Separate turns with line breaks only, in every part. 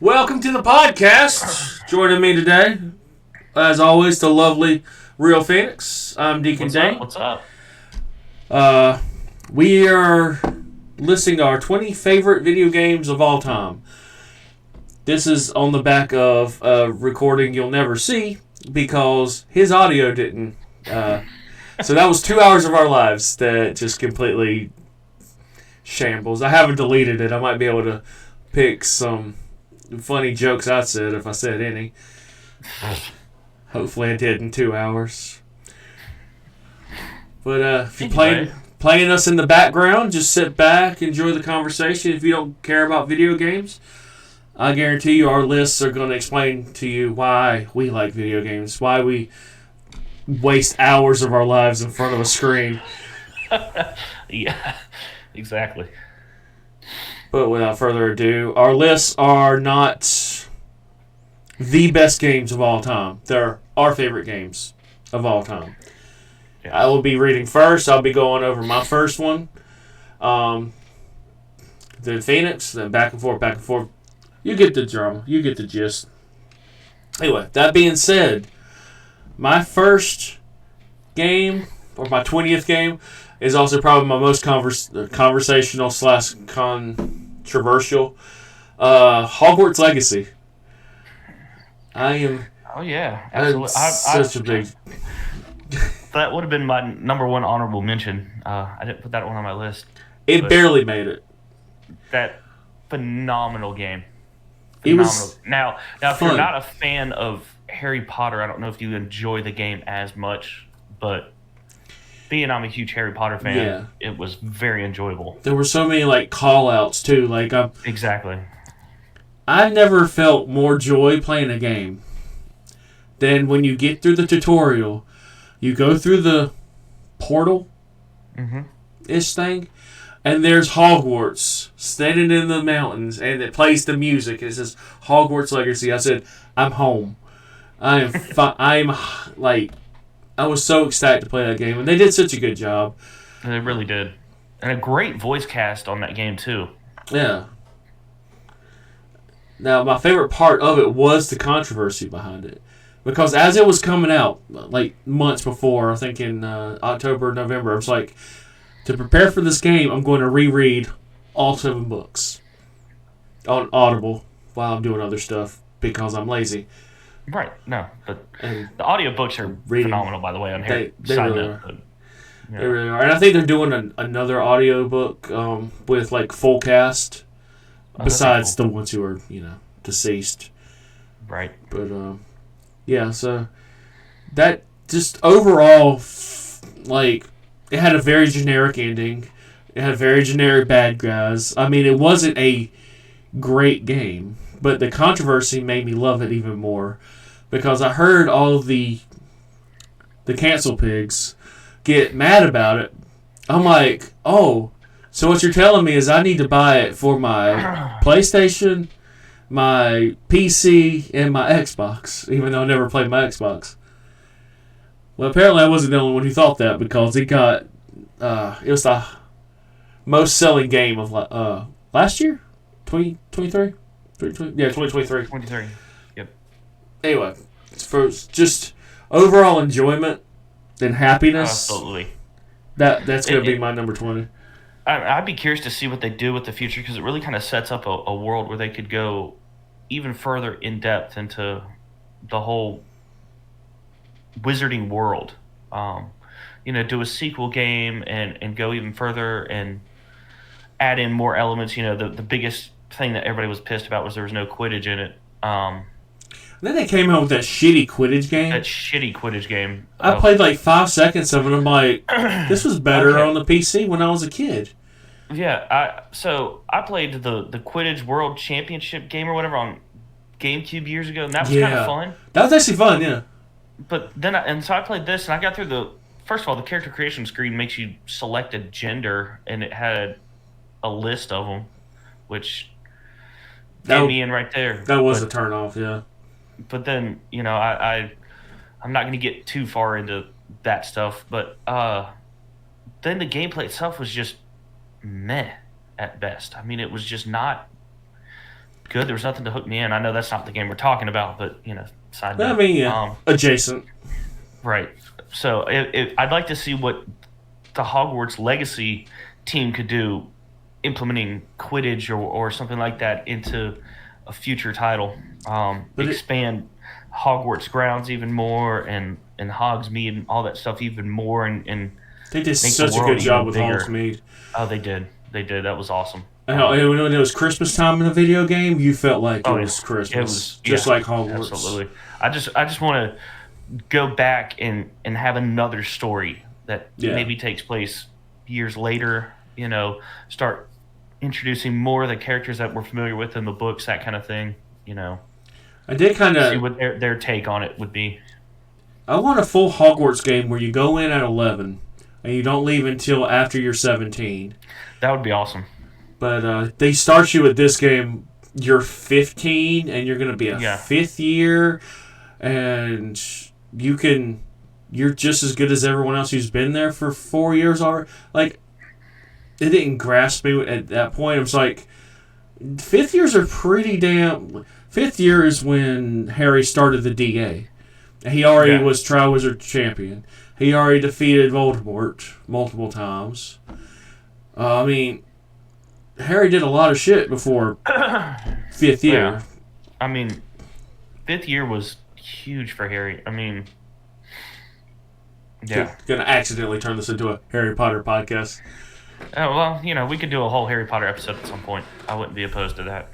Welcome to the podcast. Joining me today, as always, the lovely ReelPhoenix. I'm DeaconDain.
What's up?
We are listing our 20 favorite video games of all time. This is on the back of a recording you'll never see because his audio didn't. So that was 2 hours of our lives that just completely shambles. I haven't deleted it. I might be able to pick some funny jokes I said if I said any. Hopefully I did in 2 hours. But if you're playing us in the background, just sit back, enjoy the conversation. If you don't care about video games, I guarantee you our lists are going to explain to you why we like video games, why we waste hours of our lives in front of a screen.
Yeah, exactly.
But without further ado, our lists are not the best games of all time. They're our favorite games of all time.
Yes.
I will be reading first. I'll be going over my first one. Then Phoenix, then back and forth, back and forth. You get the drama. You get the gist. Anyway, that being said, my first game, or my 20th game, is also probably my most conversational / controversial. Hogwarts Legacy. I am.
Oh yeah, absolutely.
Such a big.
That would have been my number one honorable mention. I didn't put that one on my list.
It barely made it.
That phenomenal game.
It was
now if
fun.
you're not a fan of Harry Potter, I don't know if you enjoy the game as much, but being I'm a huge Harry Potter fan, It was very enjoyable.
There were so many call outs too.
Exactly.
I've never felt more joy playing a game than when you get through the tutorial, you go through the portal ish thing, and there's Hogwarts standing in the mountains, and it plays the music. And it says Hogwarts Legacy. I said, I'm home. I am. I was so excited to play that game, and they did such a good job.
They really did, and a great voice cast on that game too.
Yeah. Now, my favorite part of it was the controversy behind it. Because as it was coming out, months before, I think in October, November, I was like, to prepare for this game, I'm going to reread all 7 books on Audible while I'm doing other stuff because I'm lazy.
Right, no, but the audiobooks are phenomenal, by the way, on Harry.
They really are. They really are. And I think they're doing another audiobook with full cast. Besides the ones who are, deceased.
Right.
But, so that just overall, it had a very generic ending. It had very generic bad guys. I mean, it wasn't a great game, but the controversy made me love it even more because I heard all of the cancel pigs get mad about it. I'm like, oh, so what you're telling me is I need to buy it for my PlayStation, my PC, and my Xbox, even though I never played my Xbox. Well, apparently I wasn't the only one who thought that because it got, it was the most selling game of last year? 2023? Yeah, 2023.
23. Yep.
Anyway, for just overall enjoyment and happiness.
Absolutely.
That's going to be my number 20.
I'd be curious to see what they do with the future because it really kind of sets up a world where they could go even further in depth into the whole wizarding world. Do a sequel game and go even further and add in more elements. The biggest thing that everybody was pissed about was there was no Quidditch in it.
Then they came out with that shitty Quidditch game. I played 5 seconds of it. I'm like, this was better on the PC when I was a kid.
Yeah, I played the Quidditch World Championship game or whatever on GameCube years ago, and that was kind of fun.
That was actually fun, yeah.
But then, so I played this, and I got through first of all, the character creation screen makes you select a gender, and it had a list of them, which got me in right there.
That was a turn-off, yeah.
But then, I'm not going to get too far into that stuff, but then the gameplay itself was just meh at best. I mean, it was just not good. There was nothing to hook me in. I know that's not the game we're talking about, but side note.
I mean, yeah, adjacent.
Right. So I'd like to see what the Hogwarts Legacy team could do, implementing Quidditch or something like that into a future title. Expand Hogwarts grounds even more, and Hogsmeade and all that stuff even more, and
they did such a good job with Hogsmeade.
Oh, they did. That was awesome.
And when it was Christmas time in a video game, you felt like it was Christmas. It was just like Hogwarts.
Absolutely. I just want to go back and have another story that maybe takes place years later. Start introducing more of the characters that we're familiar with in the books, that kind of thing.
I did kind of
see what their take on it would be.
I want a full Hogwarts game where you go in at 11 and you don't leave until after you're 17.
That would be awesome. But
they start you at this game, you're 15, and you're going to be a fifth year, and you're just as good as everyone else who's been there for 4 years already. Like, it didn't grasp me at that point. I was like, fifth years are pretty damn... Fifth year is when Harry started the DA. He already was Triwizard Champion. He already defeated Voldemort multiple times. I mean, Harry did a lot of shit before fifth year.
Yeah. I mean, fifth year was huge for Harry. I mean, yeah.
Gonna accidentally turn this into a Harry Potter podcast.
Oh, well, we could do a whole Harry Potter episode at some point. I wouldn't be opposed to that.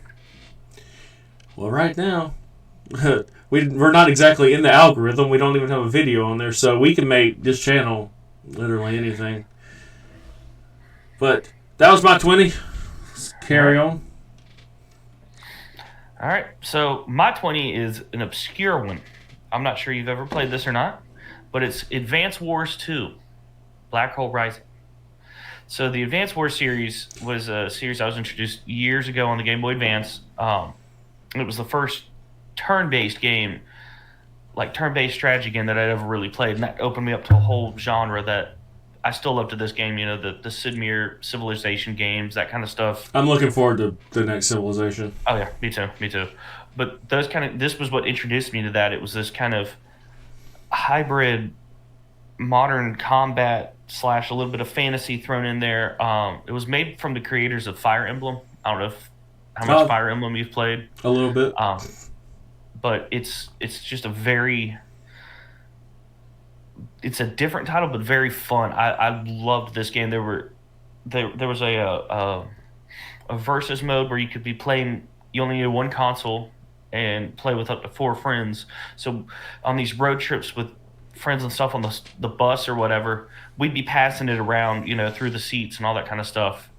Well, right now, we're not exactly in the algorithm. We don't even have a video on there, so we can make this channel literally anything. But that was my 20. Let's carry on.
All right. So my 20 is an obscure one. I'm not sure you've ever played this or not, but it's Advance Wars 2, Black Hole Rising. So the Advance Wars series was a series I was introduced years ago on the Game Boy Advance. It was the first turn-based game, like turn-based strategy game that I'd ever really played, and that opened me up to a whole genre that I still love to this game. The Sid Meier Civilization games, that kind of stuff.
I'm looking forward to the next Civilization.
Oh yeah, me too. But this was what introduced me to that. It was this kind of hybrid modern combat / a little bit of fantasy thrown in there. It was made from the creators of Fire Emblem. I don't know how much Fire Emblem you've played.
A little bit.
But it's just it's a different title, but very fun. I loved this game. There was a versus mode where you could be playing. You only needed one console and play with up to 4 friends. So on these road trips with friends and stuff on the bus or whatever, we'd be passing it around, through the seats and all that kind of stuff.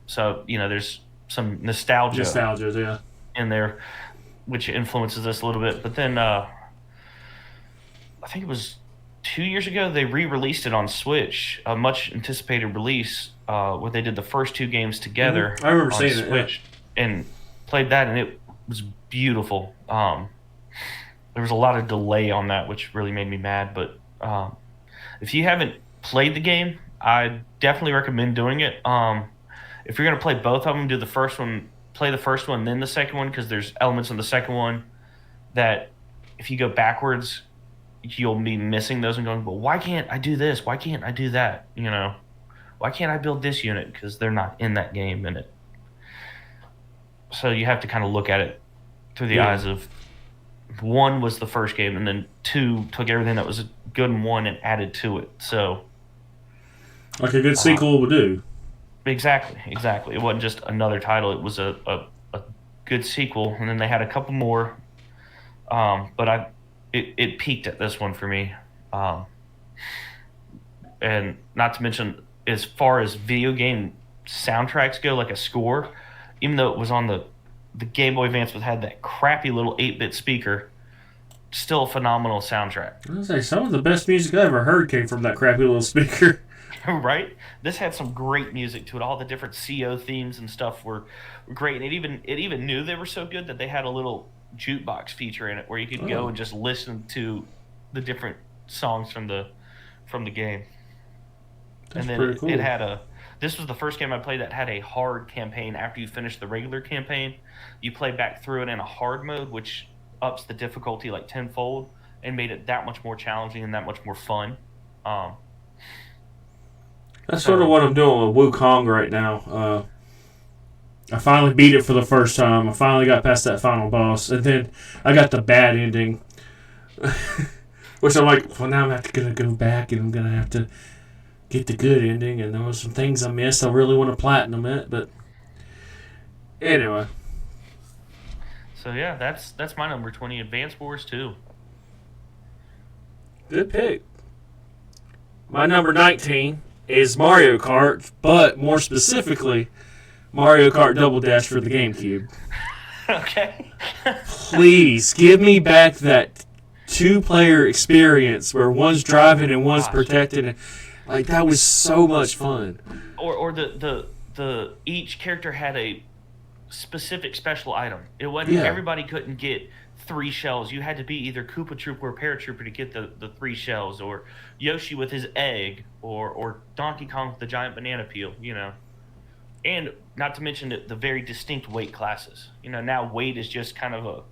So there's some nostalgia in there, which influences us a little bit. But then I think it was 2 years ago they re-released it on Switch, a much anticipated release where they did the first 2 games together.
I remember
on
seeing
Switch and played that, and it was beautiful. There was a lot of delay on that, which really made me mad. But if you haven't played the game, I definitely recommend doing it. If you're going to play both of them, play the first one, then the second one, because there's elements in the second one that if you go backwards, you'll be missing those and going, but why can't I do this? Why can't I do that? Why can't I build this unit? Because they're not in that game in it. So you have to kind of look at it through the eyes of 1 was the first game, and then 2 took everything that was good in 1 and added to it. So,
like a good sequel would do.
Exactly. It wasn't just another title. It was a good sequel, and then they had a couple more. But it peaked at this one for me. And not to mention, as far as video game soundtracks go, like a score, even though it was on the Game Boy Advance, but had that crappy little 8-bit speaker, still a phenomenal soundtrack.
I was gonna say, some of the best music I ever heard came from that crappy little speaker.
Right? This had some great music to it. All the different CO themes and stuff were great. And it even knew they were so good that they had a little jukebox feature in it where you could go and just listen to the different songs from the game.
That's
and then
pretty cool.
It had This was the first game I played that had a hard campaign. After you finish the regular campaign, you play back through it in a hard mode, which ups the difficulty like tenfold and made it that much more challenging and that much more fun.
That's sort of what I'm doing with Wukong right now. I finally beat it for the first time. I finally got past that final boss, and then I got the bad ending, which I'm like, well, now I'm gonna go back and I'm gonna have to get the good ending. And there were some things I missed. I really want to platinum it, but anyway.
So yeah, that's my number 20. Advance Wars 2.
Good pick. My number 19 is Mario Kart, but more specifically, Mario Kart Double Dash for the GameCube.
Okay.
Please give me back that 2-player experience where one's driving and one's protecting. Like, that was so much fun.
Or the each character had a specific special item. It wasn't everybody couldn't get 3 shells. You had to be either Koopa Trooper or Paratrooper to get the 3 shells, or Yoshi with his egg, or Donkey Kong with the giant banana peel, And not to mention the very distinct weight classes. Now weight is just kind of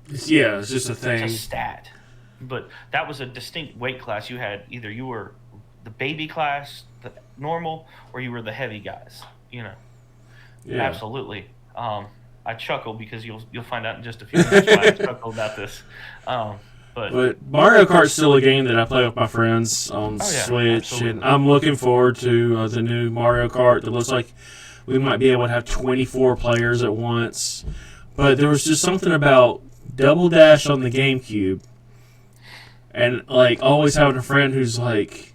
it's just a thing.
It's a stat. But that was a distinct weight class. You had either you were the baby class, the normal, or you were the heavy guys. Yeah. Absolutely. I chuckle because you'll find out in just a few minutes why I chuckle about this. But
Mario Kart's still a game that I play with my friends on Switch, absolutely. And I'm looking forward to the new Mario Kart that looks like we might be able to have 24 players at once. But there was just something about Double Dash on the GameCube, and like always having a friend who's like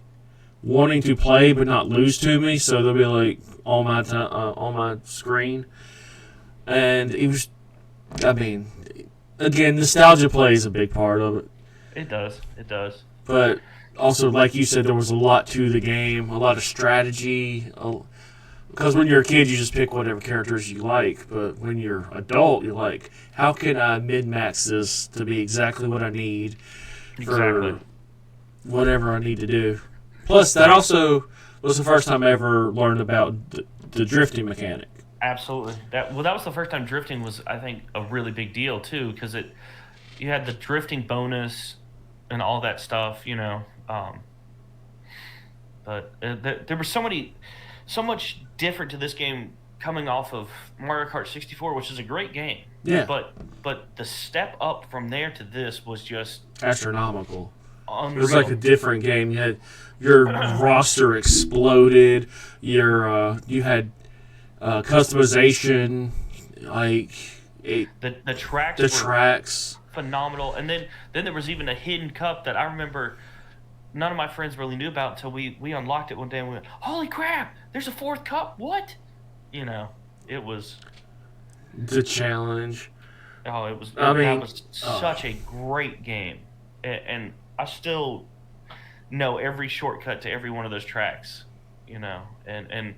wanting to play but not lose to me, so they'll be like on my screen, and it was. I mean, again, nostalgia plays a big part of it.
It does.
But also, like you said, there was a lot to the game, a lot of strategy. Because when you're a kid, you just pick whatever characters you like. But when you're adult, you're like, how can I min-max this to be exactly what I need for whatever I need to do? Plus, that also was the first time I ever learned about the drifting mechanic.
Absolutely. That was the first time drifting was, I think, a really big deal, too, because you had the drifting bonus and all that stuff, but there was so much different to this game coming off of Mario Kart 64, which is a great game.
Yeah.
But the step up from there to this was just
astronomical.
Unreal.
It was like a different game. You had your roster exploded. You had customization, like
the tracks.
The tracks.
Phenomenal. And then there was even a hidden cup that I remember none of my friends really knew about until we unlocked it one day and we went, holy crap, there's a 4th cup, what? It was
the challenge.
Oh, it was that was such a great game. And I still know every shortcut to every one of those tracks, and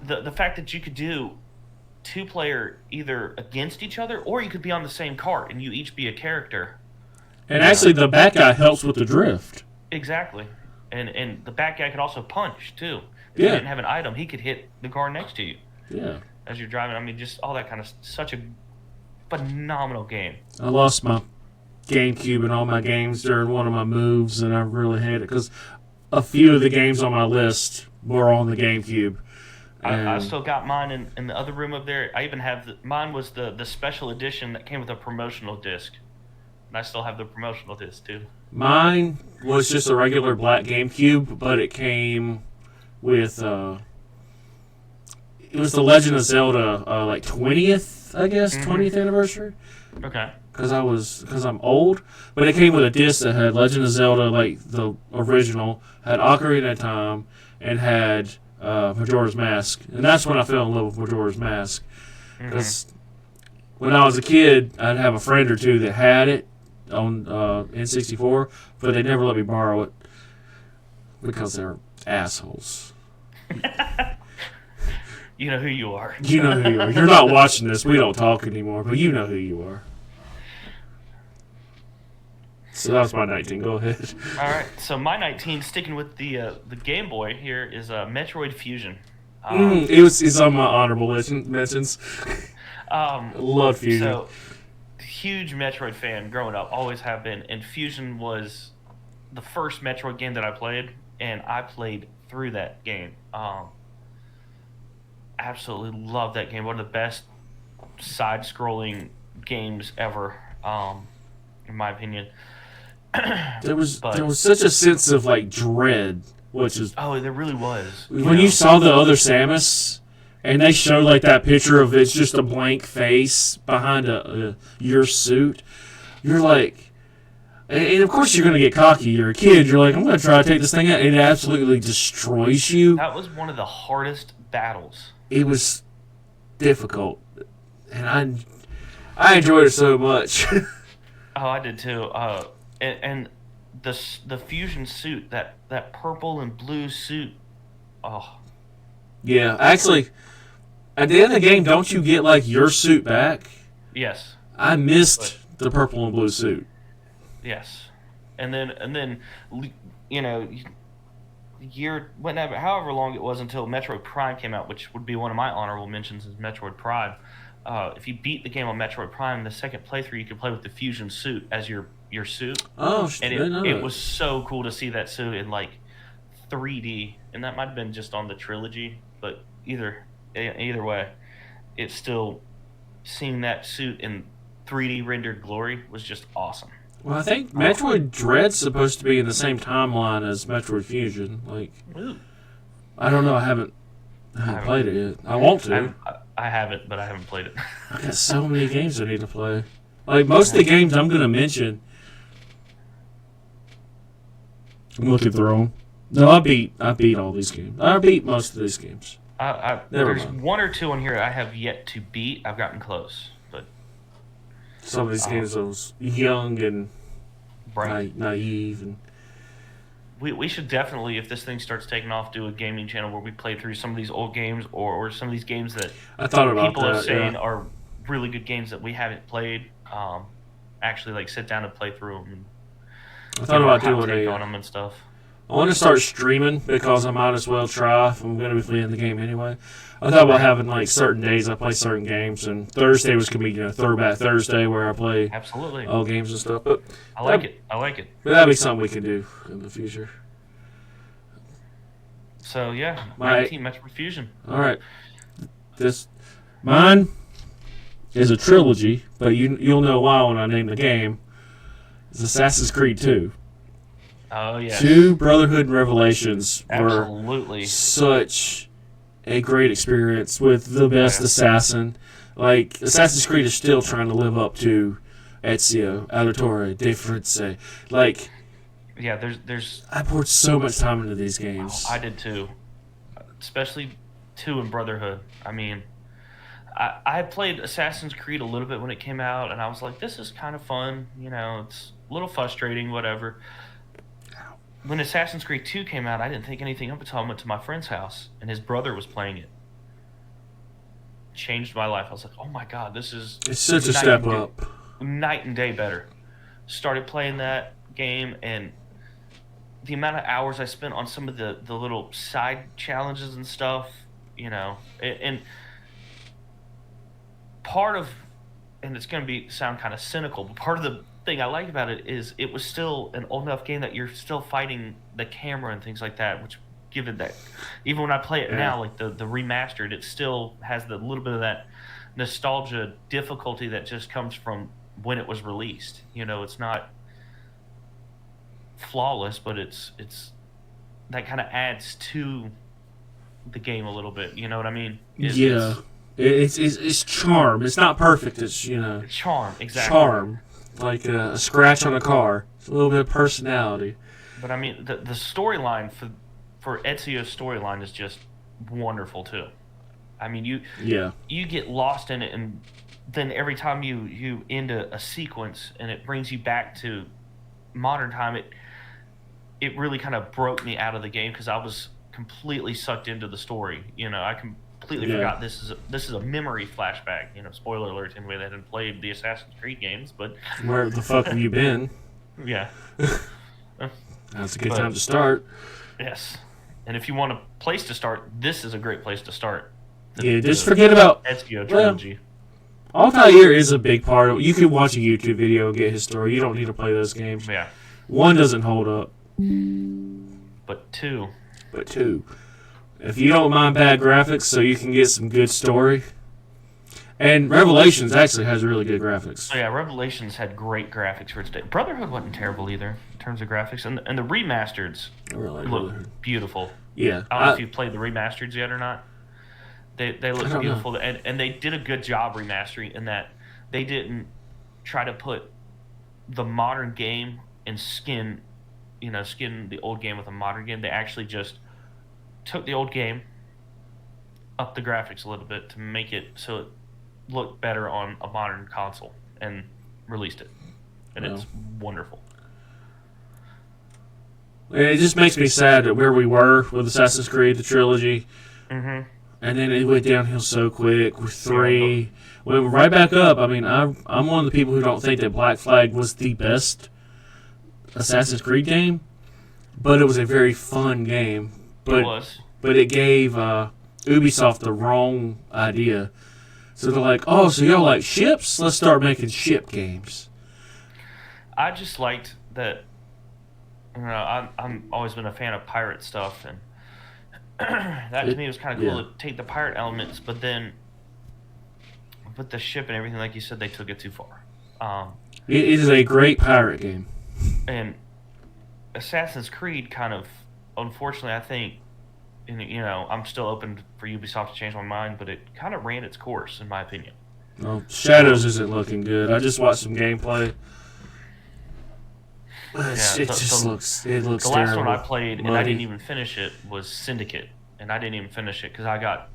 the fact that you could do 2-player either against each other, or you could be on the same cart and you each be a character.
And actually, the back guy helps with the drift.
Exactly, and the back guy could also punch too. If you didn't have an item, he could hit the car next to you.
Yeah.
As you're driving, I mean, just all that kind of such a phenomenal game.
I lost my GameCube and all my games during one of my moves, and I really hate it because a few of the games on my list were on the GameCube.
I still got mine in the other room up there. I even have mine was the special edition that came with a promotional disc, and I still have the promotional disc too.
Mine was just a regular black GameCube, but it came with it was the Legend of Zelda like 20th, I guess, 20th anniversary.
Okay.
Because I'm old, but it came with a disc that had Legend of Zelda, like the original, had Ocarina of Time, and had Majora's Mask, and that's when I fell in love with Majora's Mask. Because when I was a kid, I'd have a friend or two that had it on N64, but they never let me borrow it because they're assholes.
You know who you are.
You know who you are. You're not watching this. We don't talk anymore, but you know who you are. So that was my 19. Go ahead.
All right, so my 19, sticking with the Game Boy here, is Metroid Fusion.
It's on my honorable mentions.
Um,
Love Fusion.
so huge Metroid fan growing up, always have been, and Fusion was the first Metroid game that I played, and I played through that game. Absolutely love that game. One of the best side-scrolling games ever, in my opinion.
There was such a sense of like dread, which is
There really was.
when you saw the other Samus, and they showed like that picture of it's just a blank face behind your suit. You're like, and of course you're gonna get cocky. You're a kid. You're like, I'm gonna try to take this thing out. It absolutely destroys you.
That was one of the hardest battles.
It was difficult, and I enjoyed it so much.
Oh, I did too. And the fusion suit, that purple and blue suit. Oh,
Yeah, actually, at the end of the game, don't you get like your suit back?
yes,
I missed the purple and blue suit.
yes. And then whenever, however long it was until Metroid Prime came out, which would be one of my honorable mentions, is Metroid Prime. If you beat the game on Metroid Prime, the second playthrough you could play with the fusion suit as your suit.
Oh,
And
I
it was so cool to see that suit in like 3D, and that might have been just on the trilogy, but either way, it's still, seeing that suit in 3D rendered glory was just awesome.
Well, I think Metroid Dread's supposed to be in the same timeline as Metroid Fusion. Like,
Ooh.
I don't know. I haven't played it yet. I want to.
I haven't, but I haven't played it.
I got so many games I need to play. Like most of the games I'm gonna mention. I'm looking through them. No, I beat all these games. I beat most of these games.
There's one or two on here I have yet to beat. I've gotten close, but
some of these games I was young and naive, and
we should definitely, if this thing starts taking off, do a gaming channel where we play through some of these old games or some of these games that
I thought about
people
that,
are saying are really good games that we haven't played. Actually, like sit down and play through them. And
I thought about doing
on them and stuff.
I want to start streaming because I might as well try if I'm going to be playing the game anyway. I thought about having like certain days I play certain games, and Thursday was going to be Throwback Thursday where I play
absolutely
all games and stuff. But
I like it.
But that'd be something we can do in the future.
So yeah, 19 Metroid Fusion.
All right, mine is a trilogy, but you'll know why when I name the game. It's Assassin's Creed 2.
Oh yeah.
2 Brotherhood and Revelations
absolutely
were such a great experience with the best assassin. Like Assassin's Creed is still trying to live up to Ezio Auditore De Frenzy. Like,
yeah, there's.
I poured so much time into these games.
I did too, especially 2 in Brotherhood. I mean, I had played Assassin's Creed a little bit when it came out, and I was like, this is kind of fun. It's a little frustrating, whatever. When Assassin's Creed 2 came out, I didn't think anything of it until I went to my friend's house, and his brother was playing it. Changed my life. I was like, oh my god, this is...
It's such a step up.
Night and day better. Started playing that game, and the amount of hours I spent on some of the little side challenges and stuff, and part of, and it's going to sound kind of cynical, but part of the thing I liked about it is it was still an old enough game that you're still fighting the camera and things like that, which give it that, even when I play it now, like the remastered, it still has the little bit of that nostalgia difficulty that just comes from when it was released. It's not flawless, but it's that kind of adds to the game a little bit. You know what I mean?
It's charm. It's not perfect. It's
charm. Exactly.
Charm, like a scratch on a car. It's a little bit of personality.
But I mean, the storyline for Ezio's storyline is just wonderful too. I mean, you get lost in it, and then every time you end a sequence and it brings you back to modern time, it really kind of broke me out of the game because I was completely sucked into the story. I completely forgot this is a memory flashback. Spoiler alert to anybody that hadn't played the Assassin's Creed games, but
where the fuck have you been?
Yeah.
That's a good time to start.
Yes. And if you want a place to start, this is a great place to start.
Just forget about
Ezio trilogy.
Altair is a big part of it. You can watch a YouTube video and get his story. You don't need to play those games.
Yeah.
1 doesn't hold up.
But 2.
If you don't mind bad graphics so you can get some good story. And Revelations actually has really good graphics.
Oh, yeah, Revelations had great graphics for its day. Brotherhood wasn't terrible either in terms of graphics. And the remasters look beautiful.
Yeah.
I don't know if you've played the remasters yet or not. They look beautiful. And they did a good job remastering in that they didn't try to put the modern game and skin the old game with a modern game. They actually just took the old game, upped the graphics a little bit to make it so it looked better on a modern console, and released it. And it's wonderful.
It just makes me sad that where we were with Assassin's Creed, the trilogy, and then it went downhill so quick with 3. Went right back up. I mean, I'm one of the people who don't think that Black Flag was the best Assassin's Creed game, but it was a very fun game. But it gave Ubisoft the wrong idea. So they're like, oh, so y'all like ships? Let's start making ship games.
I just liked that. I'm always been a fan of pirate stuff, and that to me was kind of cool to take the pirate elements, but then with the ship and everything, like you said, they took it too far.
It is a great pirate game.
And Assassin's Creed kind of, unfortunately, I think, I'm still open for Ubisoft to change my mind, but it kind of ran its course, in my opinion.
Well, Shadows isn't looking good. I just watched some gameplay. It looks terrible.
The last one I played, and I didn't even finish it, was Syndicate. And I didn't even finish it because I got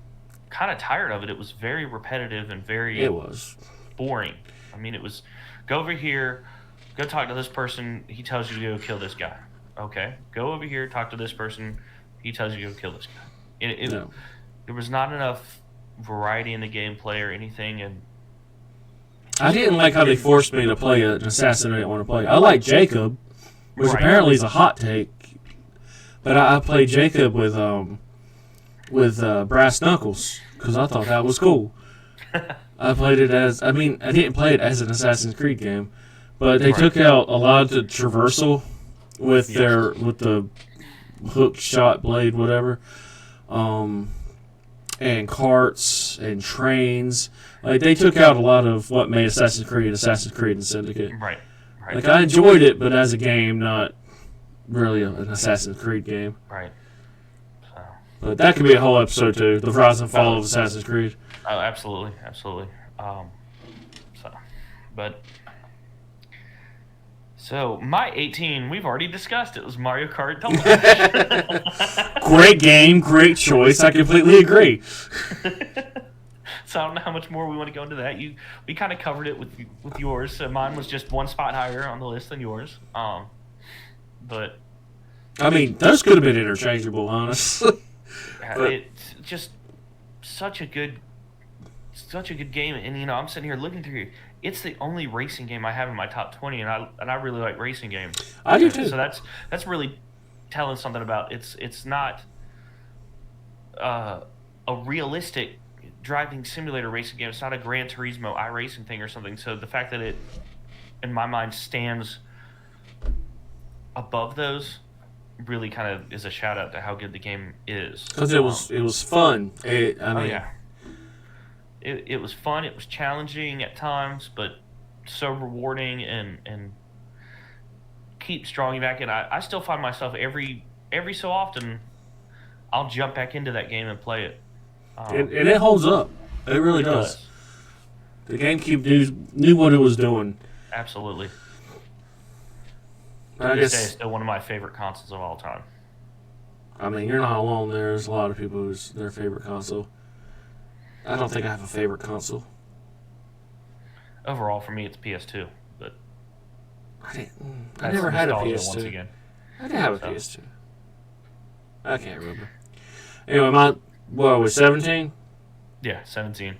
kind of tired of it. It was very repetitive and very boring. I mean, it was, go over here, go talk to this person, he tells you to go kill this guy. Okay. Go over here, talk to this person, he tells you to go kill this guy. There was not enough variety in the gameplay or anything, and
I didn't like how they forced me to play an assassin I didn't want to play. I like Jacob, which apparently is a hot take, but I played Jacob with brass knuckles because I thought that was cool. I played it I didn't play it as an Assassin's Creed game, but they took out a lot of the traversal with the hook shot blade, whatever, and carts and trains. Like, they took out a lot of what made Assassin's Creed and Syndicate.
Right.
Like, I enjoyed it, but as a game, not really an Assassin's Creed game.
Right.
But that could be a whole episode too. The rise and fall of Assassin's Creed.
Oh, absolutely. So my 18, we've already discussed. It was Mario Kart Deluxe.
Great game, great choice. I completely agree.
So I don't know how much more we want to go into that. We kind of covered it with yours. So mine was just one spot higher on the list than yours. But
I mean, those could have been interchangeable, honestly.
It's just such a good game, and I'm sitting here looking through here. It's the only racing game I have in my top 20, and I really like racing games.
I do too.
So that's really telling something about it's not a realistic driving simulator racing game. It's not a Gran Turismo iRacing thing or something. So the fact that it, in my mind, stands above those really kind of is a shout out to how good the game is.
Because it was fun. It
was fun. It was challenging at times, but so rewarding and keeps drawing you back in. I still find myself every so often I'll jump back into that game and play it.
And it holds up. It really does. The GameCube knew what it was doing.
Absolutely.
I guess
it's still one of my favorite consoles of all time.
I mean, you're not alone. There's a lot of people who's their favorite console. I don't think I have a favorite console.
Overall, for me, it's PS2. But
I never had a PS2.
Once again.
I didn't have a PS2. I can't remember. Anyway, what was 17?
Yeah, 17.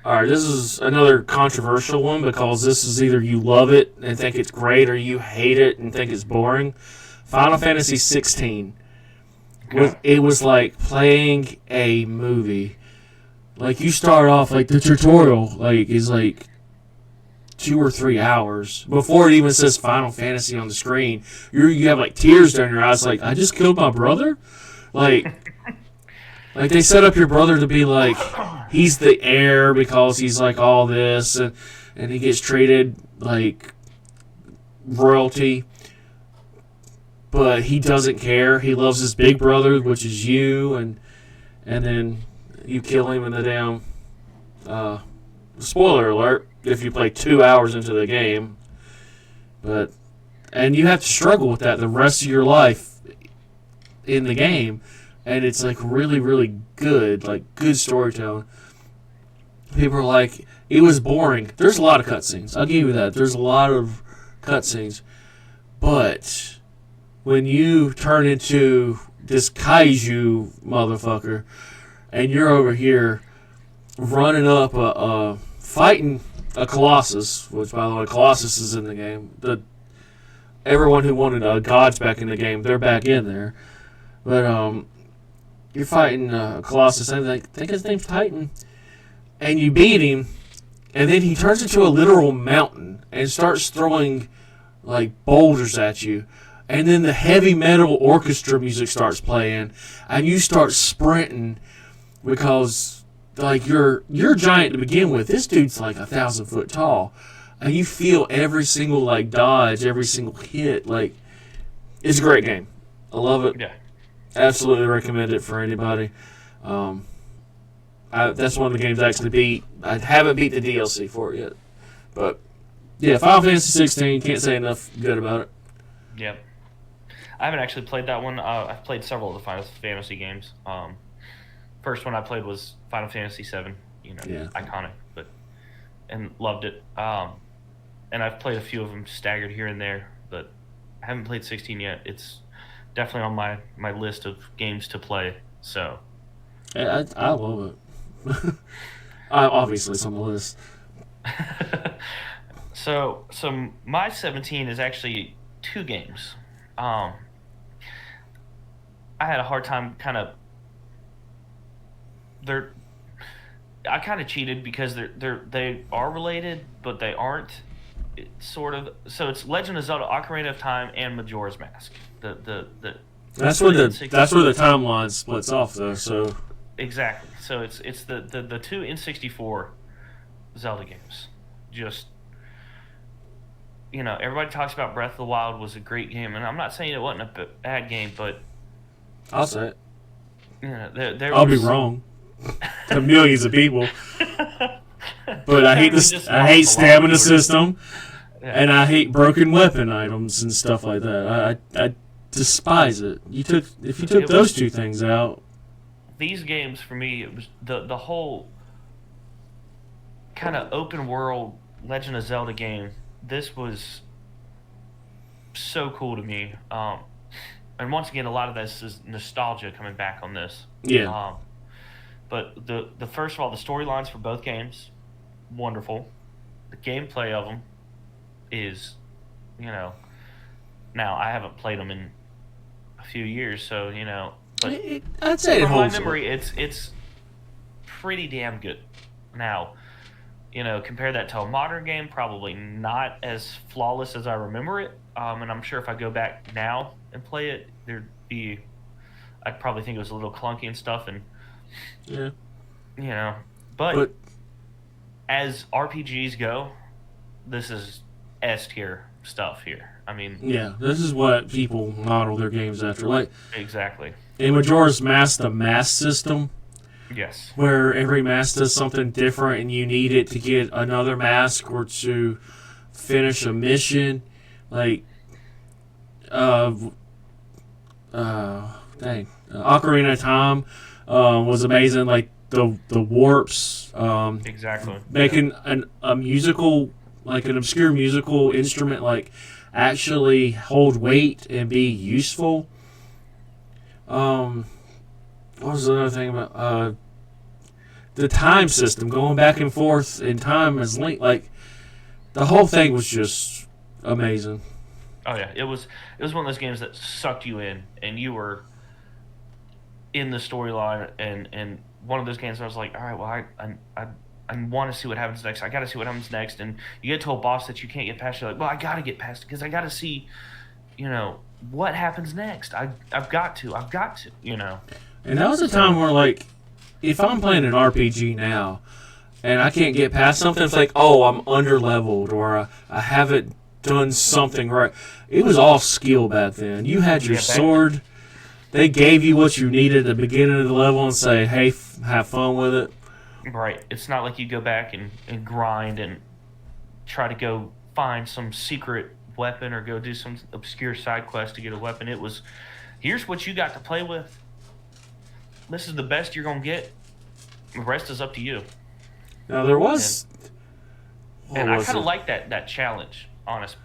All right, this is another controversial one because this is either you love it and think it's great or you hate it and think it's boring. Final Fantasy 16. It was like playing a movie. Like you start off like the tutorial like is like 2 or 3 hours before it even says Final Fantasy on the screen. You have like tears down your eyes. Like I just killed my brother. Like they set up your brother to be like he's the heir because he's like all this and he gets treated like royalty. But he doesn't care. He loves his big brother, which is you, and then you kill him in the damn. Spoiler alert! If you play 2 hours into the game, and you have to struggle with that the rest of your life in the game, and it's like really, really good, like good storytelling. People are like, it was boring. There's a lot of cutscenes. I'll give you that. There's a lot of cutscenes, but when you turn into this kaiju motherfucker and you're over here running up fighting a Colossus, which by the way Colossus is in the game. Everyone who wanted gods back in the game, they're back in there. But you're fighting Colossus, I think his name's Titan, and you beat him, and then he turns into a literal mountain and starts throwing like boulders at you. And then the heavy metal orchestra music starts playing, and you start sprinting because, like, you're giant to begin with. This dude's like 1,000 foot tall, and you feel every single like dodge, every single hit. Like, it's a great game. I love it.
Yeah,
absolutely recommend it for anybody. That's one of the games I actually beat. I haven't beat the DLC for it yet, but yeah, Final Fantasy 16. Can't say enough good about it.
Yep. I haven't actually played that one. I've played several of the Final Fantasy games. First one I played was Final Fantasy 7. Iconic, and loved it. And I've played a few of them staggered here and there, but I haven't played 16 yet. It's definitely on my list of games to play. So
I love it. Obviously, it's on the list.
So my 17 is actually 2 games. I had a hard time I kind of cheated because they are related, but they aren't. Sort of. So it's Legend of Zelda: Ocarina of Time and Majora's Mask.
That's where the timeline splits off, though. So
exactly. So it's the 2 N64 Zelda games. Just everybody talks about Breath of the Wild was a great game, and I'm not saying it wasn't a bad game, but
I'll say it.
I'll
be wrong to millions of people, but I hate stamina system, and I hate broken weapon items and stuff like that. I despise it. If you took those 2 things out,
these games for me, it was the whole kind of open world Legend of Zelda game. This was so cool to me. And once again, a lot of this is nostalgia coming back on this.
Yeah.
But the first of all, the storylines for both games, wonderful. The gameplay of them is, now I haven't played them in a few years, so but
I'd say
from my memory, it's pretty damn good. Now, compare that to a modern game, probably not as flawless as I remember it. And I'm sure if I go back now and play it, I'd probably think it was a little clunky and stuff. And
yeah,
but as RPGs go, this is S tier stuff here. I mean,
yeah, this is what people model their games after. Like
exactly.
In Majora's Mask, the mask system.
Yes.
Where every mask does something different and you need it to get another mask or to finish a mission. Like, Ocarina of Time was amazing. Like, the warps.
Exactly.
Making a musical, like an obscure musical instrument, like, actually hold weight and be useful. What was the other thing about the time system, going back and forth in time as link, like the whole thing was just amazing.
Oh yeah, it was one of those games that sucked you in, and you were in the storyline, and one of those games I was like, all right, well, I want to see what happens next. I got to see what happens next, and you get to a boss that you can't get past. You're like, well, I got to get past it because I got to see, what happens next. I've got to,
And that was a time where, like, if I'm playing an RPG now and I can't get past something, it's like, oh, I'm under-leveled or I haven't done something right. It was all skill back then. You had your sword. They gave you what you needed at the beginning of the level and say, hey, have fun with it.
Right. It's not like you go back and grind and try to go find some secret weapon or go do some obscure side quest to get a weapon. It was, here's what you got to play with. This is the best you're going to get. The rest is up to you.
Now, there was...
And I kind of like that challenge,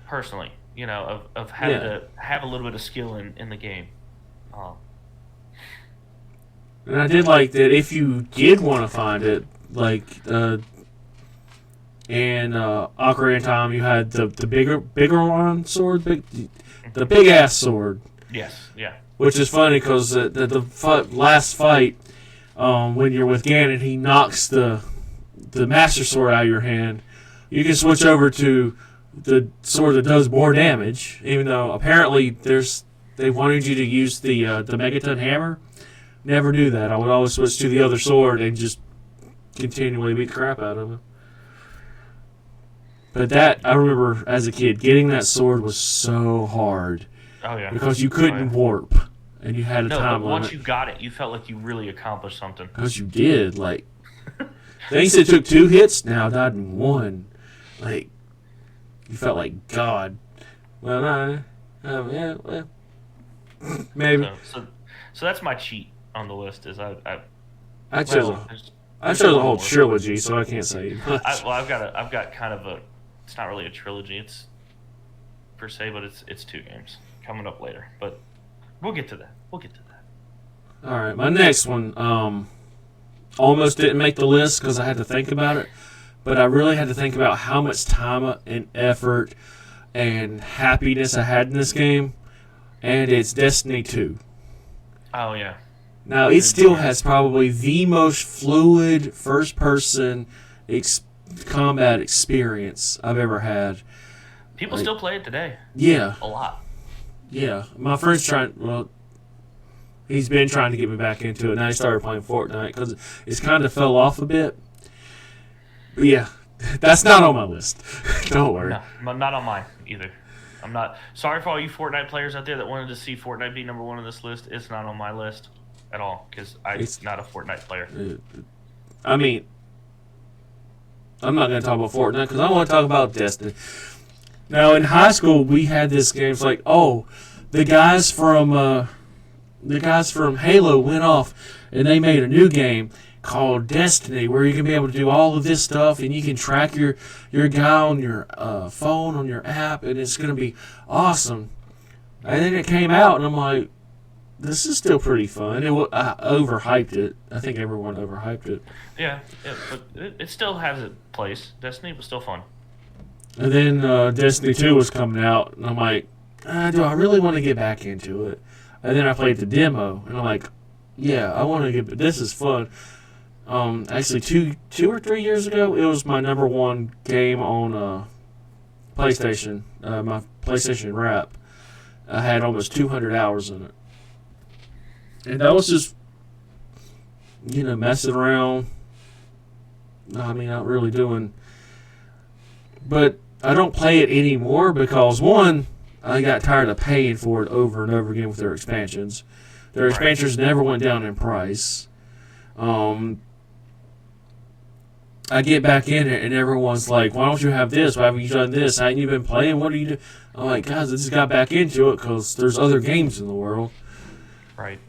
personally, of having to have a little bit of skill in the game.
And I did like that if you did want to find it, like in Ocarina of Time, you had the bigger one sword, the big ass sword.
Yes, yeah.
Which is funny because the last fight, when you're with Ganon, he knocks the Master Sword out of your hand. You can switch over to the sword that does more damage, even though apparently they wanted you to use the Megaton Hammer. Never knew that. I would always switch to the other sword and just continually beat the crap out of him. But that, I remember as a kid, getting that sword was so hard.
Oh, yeah.
Because you couldn't warp. And you had a time limit.
Once you got it, you felt like you really accomplished something.
Because you did. Like, things that took 2 hits now died in 1. Like, you felt like God. Well, maybe.
So that's my cheat on the list. Is I
chose a whole trilogy, so I can't say much.
I've got kind of a. It's not really a trilogy. It's per se, but it's 2 games coming up later. But we'll get to that.
All right, my next one almost didn't make the list because I had to think about it, but I really had to think about how much time and effort and happiness I had in this game, and it's Destiny 2.
Oh yeah.
Now it still has probably the most fluid first-person combat experience I've ever had.
People still play it today.
Yeah.
A lot.
Yeah. My friend's he's been trying to get me back into it. Now he started playing Fortnite because it's kind of fell off a bit. But yeah, that's not on my list. Don't worry.
No, not on mine either. I'm not sorry for all you Fortnite players out there that wanted to see Fortnite be number 1 on this list. It's not on my list at all because I'm not a Fortnite player.
I mean, I'm not going to talk about Fortnite because I want to talk about Destiny. Now, in high school, we had this game. It's like, oh, the guys from Halo went off and they made a new game called Destiny where you can be able to do all of this stuff and you can track your guy on your phone, on your app, and it's going to be awesome. And then it came out and I'm like, this is still pretty fun. I overhyped it. I think everyone overhyped it.
Yeah, but it still has a place. Destiny was still fun.
And then Destiny 2 was coming out, and I'm like, do I really want to get back into it? And then I played the demo, and I'm like, yeah, I want to get. This is fun. Actually, two or 3 years ago, it was my number 1 game on PlayStation. My PlayStation Wrap. I had almost 200 hours in it, and that was just, messing around. I mean, not really doing. But I don't play it anymore because, one, I got tired of paying for it over and over again with their expansions. Their expansions never went down in price. I get back in it and everyone's like, why don't you have this? Why haven't you done this? Haven't you been playing? What do you do? I'm like, guys, I just got back into it because there's other games in the world.
Right.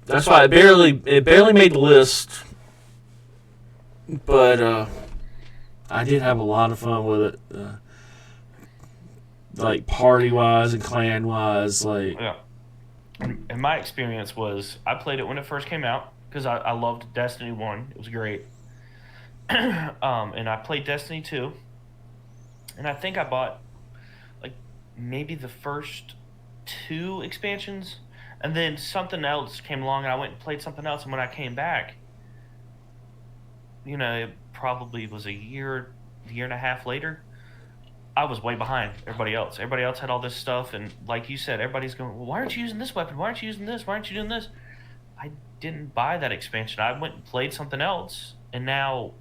That's why it barely made the list. But I did have a lot of fun with it. Like party-wise and clan-wise.
Yeah. And my experience was, I played it when it first came out because I loved Destiny 1. It was great. And I played Destiny 2, and I think I bought like maybe the first two expansions, and then something else came along, and I went and played something else. And when I came back, it probably was year and a half later. I was way behind everybody else. Everybody else had all this stuff, and like you said, everybody's going, "Well, why aren't you using this weapon? Why aren't you using this? Why aren't you doing this?" I didn't buy that expansion. I went and played something else, and now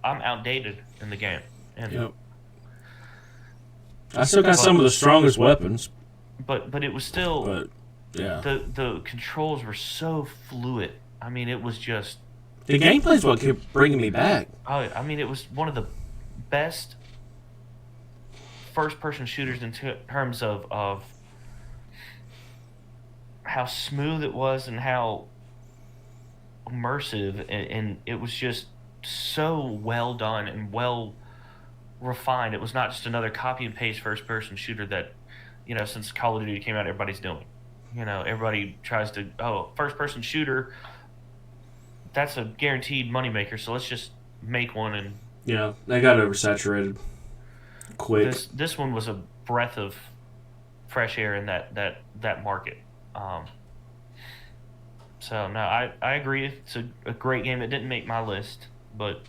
I'm outdated in the game. And
Yep. I still got some of the strongest weapons.
But it was still.
But yeah,
the controls were so fluid. I mean, it was just.
The gameplay's what kept bringing me back.
I mean, it was one of the best first-person shooters in terms of how smooth it was and how immersive, and it was just so well done and well refined. It was not just another copy and paste first-person shooter that, since Call of Duty came out, everybody's doing. Everybody tries to, first-person shooter, that's a guaranteed moneymaker, so let's just make one. And
yeah, they got oversaturated quick.
This one was a breath of fresh air in that market. So no, I agree. It's a great game. It didn't make my list, but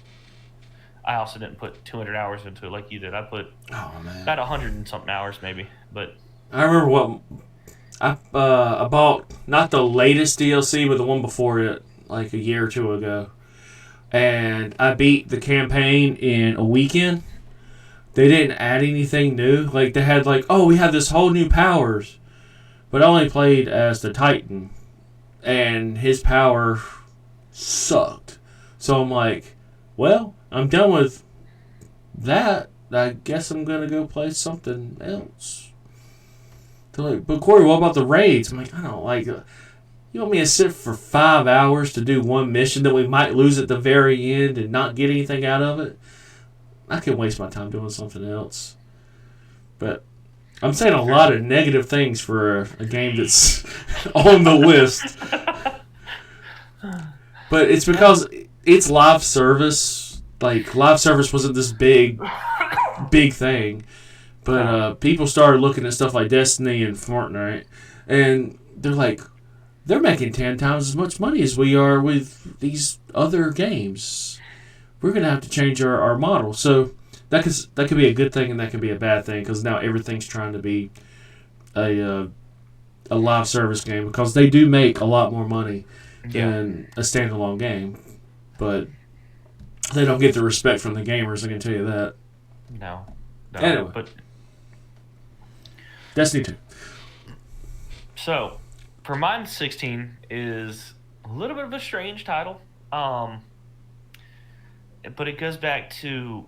I also didn't put 200 hours into it like you did. I put about 100 and something hours maybe. But
I remember what I bought, not the latest DLC, but the one before it, like a year or two ago, and I beat the campaign in a weekend. They didn't add anything new. Like, they had we have this whole new powers, but I only played as the Titan, and his power sucked. So I'm like, well, I'm done with that. I guess I'm gonna go play something else. They're like, but Corey, what about the raids? I'm like, I don't like it. You want me to sit for 5 hours to do one mission that we might lose at the very end and not get anything out of it? I can waste my time doing something else. But I'm saying a lot of negative things for a game that's on the list. But it's because it's live service. Like, live service wasn't this big thing. But people started looking at stuff like Destiny and Fortnite, and they're like, they're making 10 times as much money as we are with these other games. We're going to have to change our model. So that could be a good thing and that could be a bad thing, because now everything's trying to be a live service game, because they do make a lot more money than a standalone game. But they don't get the respect from the gamers, I can tell you that.
No.
Anyway.
But
Destiny 2.
So, for mine, 16 is a little bit of a strange title. But it goes back to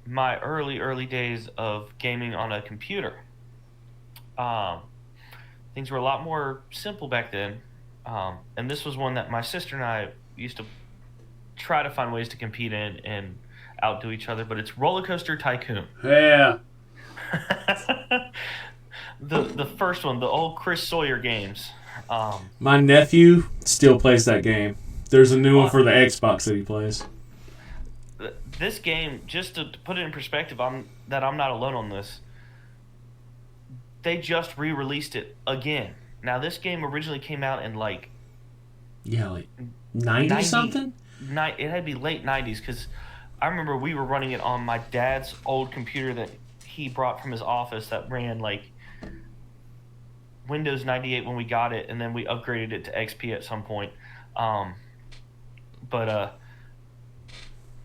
my early days of gaming on a computer. Things were a lot more simple back then. And this was one that my sister and I used to try to find ways to compete in and outdo each other. But it's Roller Coaster Tycoon.
Yeah.
The first one, the old Chris Sawyer games.
My nephew still plays that game. There's a new one for the Xbox that he plays.
This game, just to put it in perspective, I'm not alone on this. They just re-released it again. Now, this game originally came out in like
90 something?
It had to be late 90s, because I remember we were running it on my dad's old computer that he brought from his office that ran like Windows 98 when we got it, and then we upgraded it to XP at some point.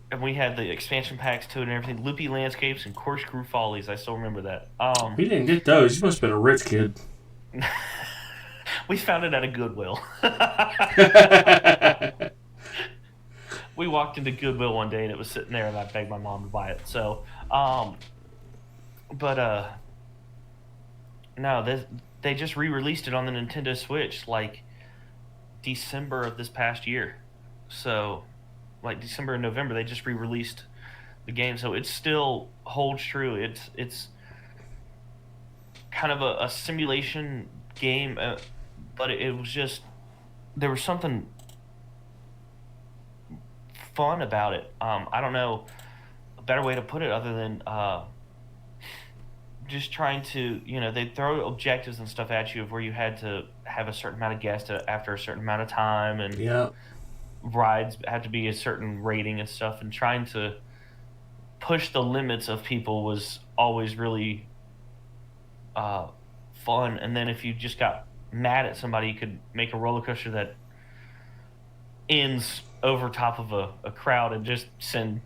And we had the expansion packs to it and everything. Loopy Landscapes and Corkscrew Follies. I still remember that.
We didn't get those. You must have been a rich kid.
We found it at a Goodwill. We walked into Goodwill one day and it was sitting there, and I begged my mom to buy it. So, no, they just re-released it on the Nintendo Switch like December of this past year. So, like December and November, they just re-released the game. So it still holds true. It's kind of a simulation game, but it was just, there was something fun about it. I don't know a better way to put it other than just trying to, they throw objectives and stuff at you of where you had to have a certain amount of guests after a certain amount of time, and
Yeah.
rides had to be a certain rating and stuff, and trying to push the limits of people was always really fun. And then if you just got mad at somebody, you could make a roller coaster that ends over top of a crowd and just send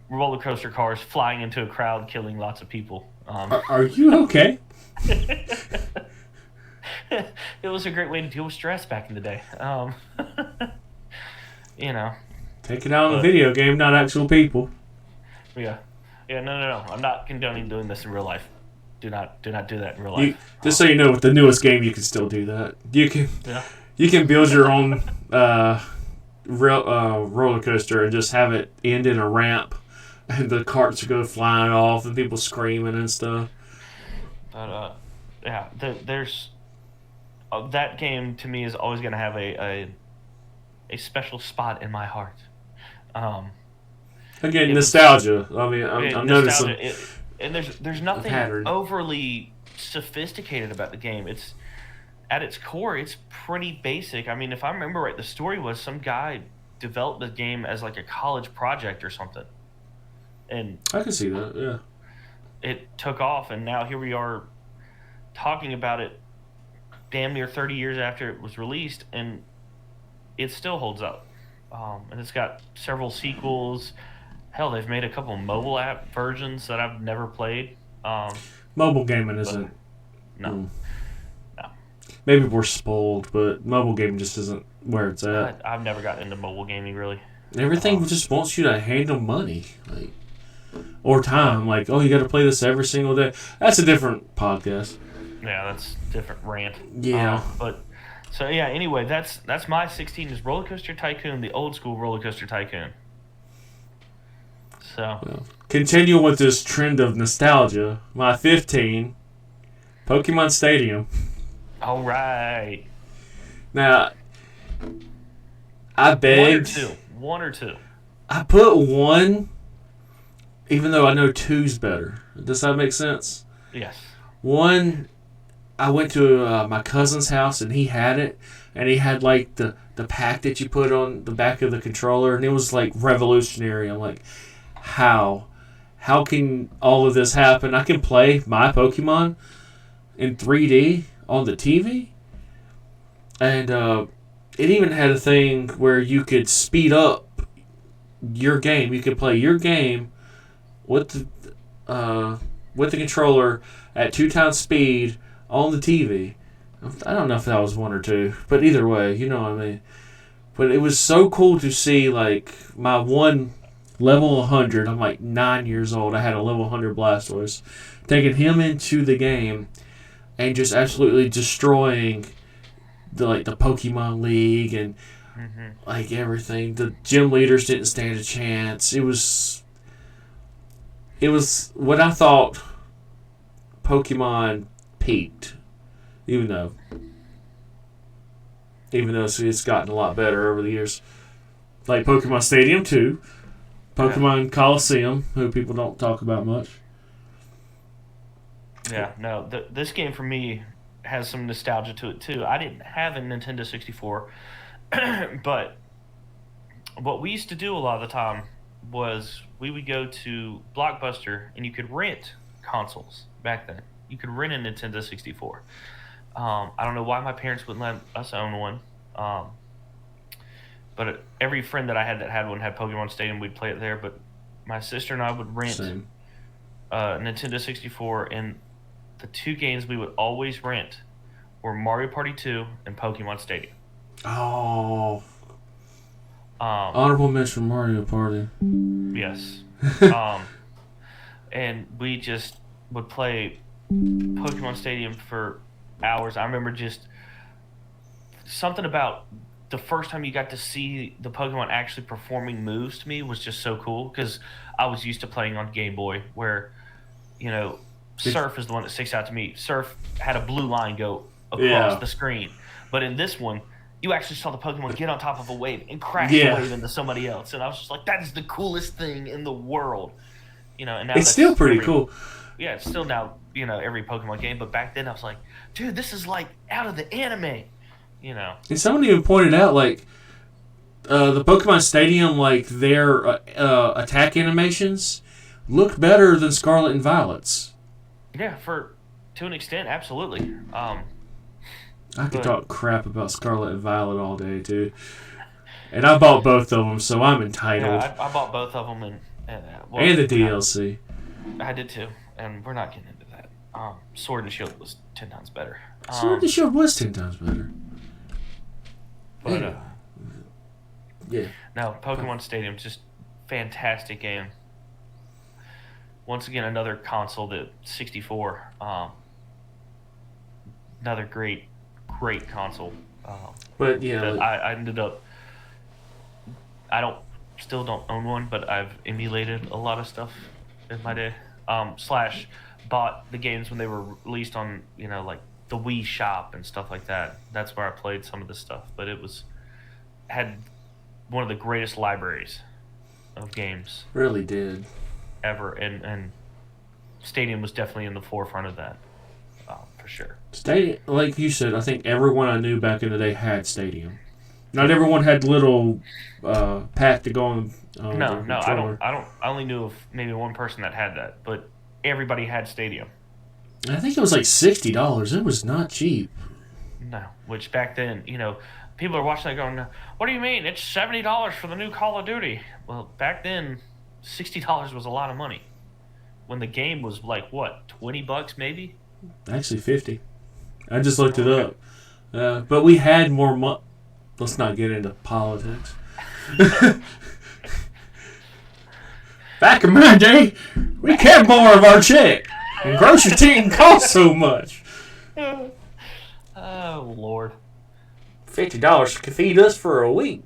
roller coaster cars flying into a crowd, killing lots of people.
Are you okay?
It was a great way to deal with stress back in the day.
Take it out on a video game, not actual people.
Yeah. No. I'm not condoning doing this in real life. Do not do that in real life.
Just so you know, with the newest game, you can still do that. You can build your own roller coaster and just have it end in a ramp, and the carts go flying off and people screaming and stuff.
But there's that game to me is always going to have a special spot in my heart.
Again, nostalgia. I'm noticing.
And there's nothing overly sophisticated about the game. It's at its core, it's pretty basic. I mean, if I remember right, the story was some guy developed the game as like a college project or something, and
I can see that. Yeah,
it took off, and now here we are talking about it, damn near 30 years after it was released, and it still holds up. And it's got several sequels. Hell, they've made a couple mobile app versions that I've never played.
Mobile gaming isn't.
No.
Maybe we're spoiled, but mobile gaming just isn't where it's at.
I've never gotten into mobile gaming, really.
Everything just wants you to handle money, or time. Like, oh, you got to play this every single day. That's a different podcast.
Yeah, that's a different rant.
Yeah.
Anyway, that's my 16 is Roller Coaster Tycoon, the old school Roller Coaster Tycoon. So,
well, continue with this trend of nostalgia. My 15, Pokemon Stadium.
All right.
Now, I begged.
One or two.
I put 1, even though I know 2's better. Does that make sense?
Yes.
1, I went to my cousin's house and he had it, and he had like the pack that you put on the back of the controller, and it was like revolutionary. I'm like, how can all of this happen? I can play my Pokemon in 3D on the TV, and it even had a thing where you could speed up your game. You could play your game with the controller at 2 times speed on the TV. I don't know if that was 1 or 2, but either way, you know what I mean. But it was so cool to see, like, my 1 level 100. I'm like 9 years old. I had a level 100 Blastoise. Taking him into the game and just absolutely destroying the Pokemon League and like everything. The gym leaders didn't stand a chance. It was what I thought Pokemon peaked, even though it's gotten a lot better over the years. Like Pokemon Stadium 2, Pokemon Coliseum, who people don't talk about much.
Yeah, no, this game for me has some nostalgia to it too. I didn't have a Nintendo 64, but what we used to do a lot of the time was we would go to Blockbuster and you could rent consoles back then. You could rent a Nintendo 64. I don't know why my parents wouldn't let us own one. But every friend that I had that had one had Pokemon Stadium. We'd play it there. But my sister and I would rent Nintendo 64, and the 2 games we would always rent were Mario Party 2 and Pokemon Stadium.
Oh. Honorable mention Mario Party.
Yes. And we just would play Pokemon Stadium for hours. I remember just something about the first time you got to see the Pokemon actually performing moves to me was just so cool, because I was used to playing on Game Boy where, Surf is the one that sticks out to me. Surf had a blue line go across the screen. But in this one, you actually saw the Pokemon get on top of a wave and crash the
Yeah.
wave into somebody else, and I was just like, that is the coolest thing in the world, And now
It's still pretty cool.
Yeah, it's still now every Pokemon game, but back then I was like, dude, this is like out of the anime,
And someone even pointed out, like, the Pokemon Stadium, like, their attack animations look better than Scarlet and Violet's.
Yeah, to an extent, absolutely.
I could talk crap about Scarlet and Violet all day, too. And I bought both of them, so I'm entitled.
Yeah, I bought both of them,
and the DLC.
I did too, and we're not getting into that. Sword and Shield was 10 times better.
Sword and Shield was 10 times better.
But
yeah.
No, Pokemon Stadium, just fantastic game. Once again, another console that 64. Another great console.
But yeah,
I ended up. Still don't own one, but I've emulated a lot of stuff in my day. / bought the games when they were released on like the Wii Shop and stuff like that. That's where I played some of this stuff. But it had one of the greatest libraries of games.
Really did.
Ever, and Stadium was definitely in the forefront of that, for sure.
Stadium, like you said, I think everyone I knew back in the day had Stadium. Not everyone had little pack to go on.
No, I only knew of maybe one person that had that, but everybody had Stadium.
I think it was like $60. It was not cheap.
No, which back then, people are watching that going, "What do you mean? It's $70 for the new Call of Duty." Well, back then, $60 was a lot of money. When the game was like what, $20 maybe?
Actually, 50. I just looked it up. But we had more money. Let's not get into politics. Back in my day, we kept more of our check. And grocery didn't cost so much.
Oh, Lord.
$50 could feed us for a week.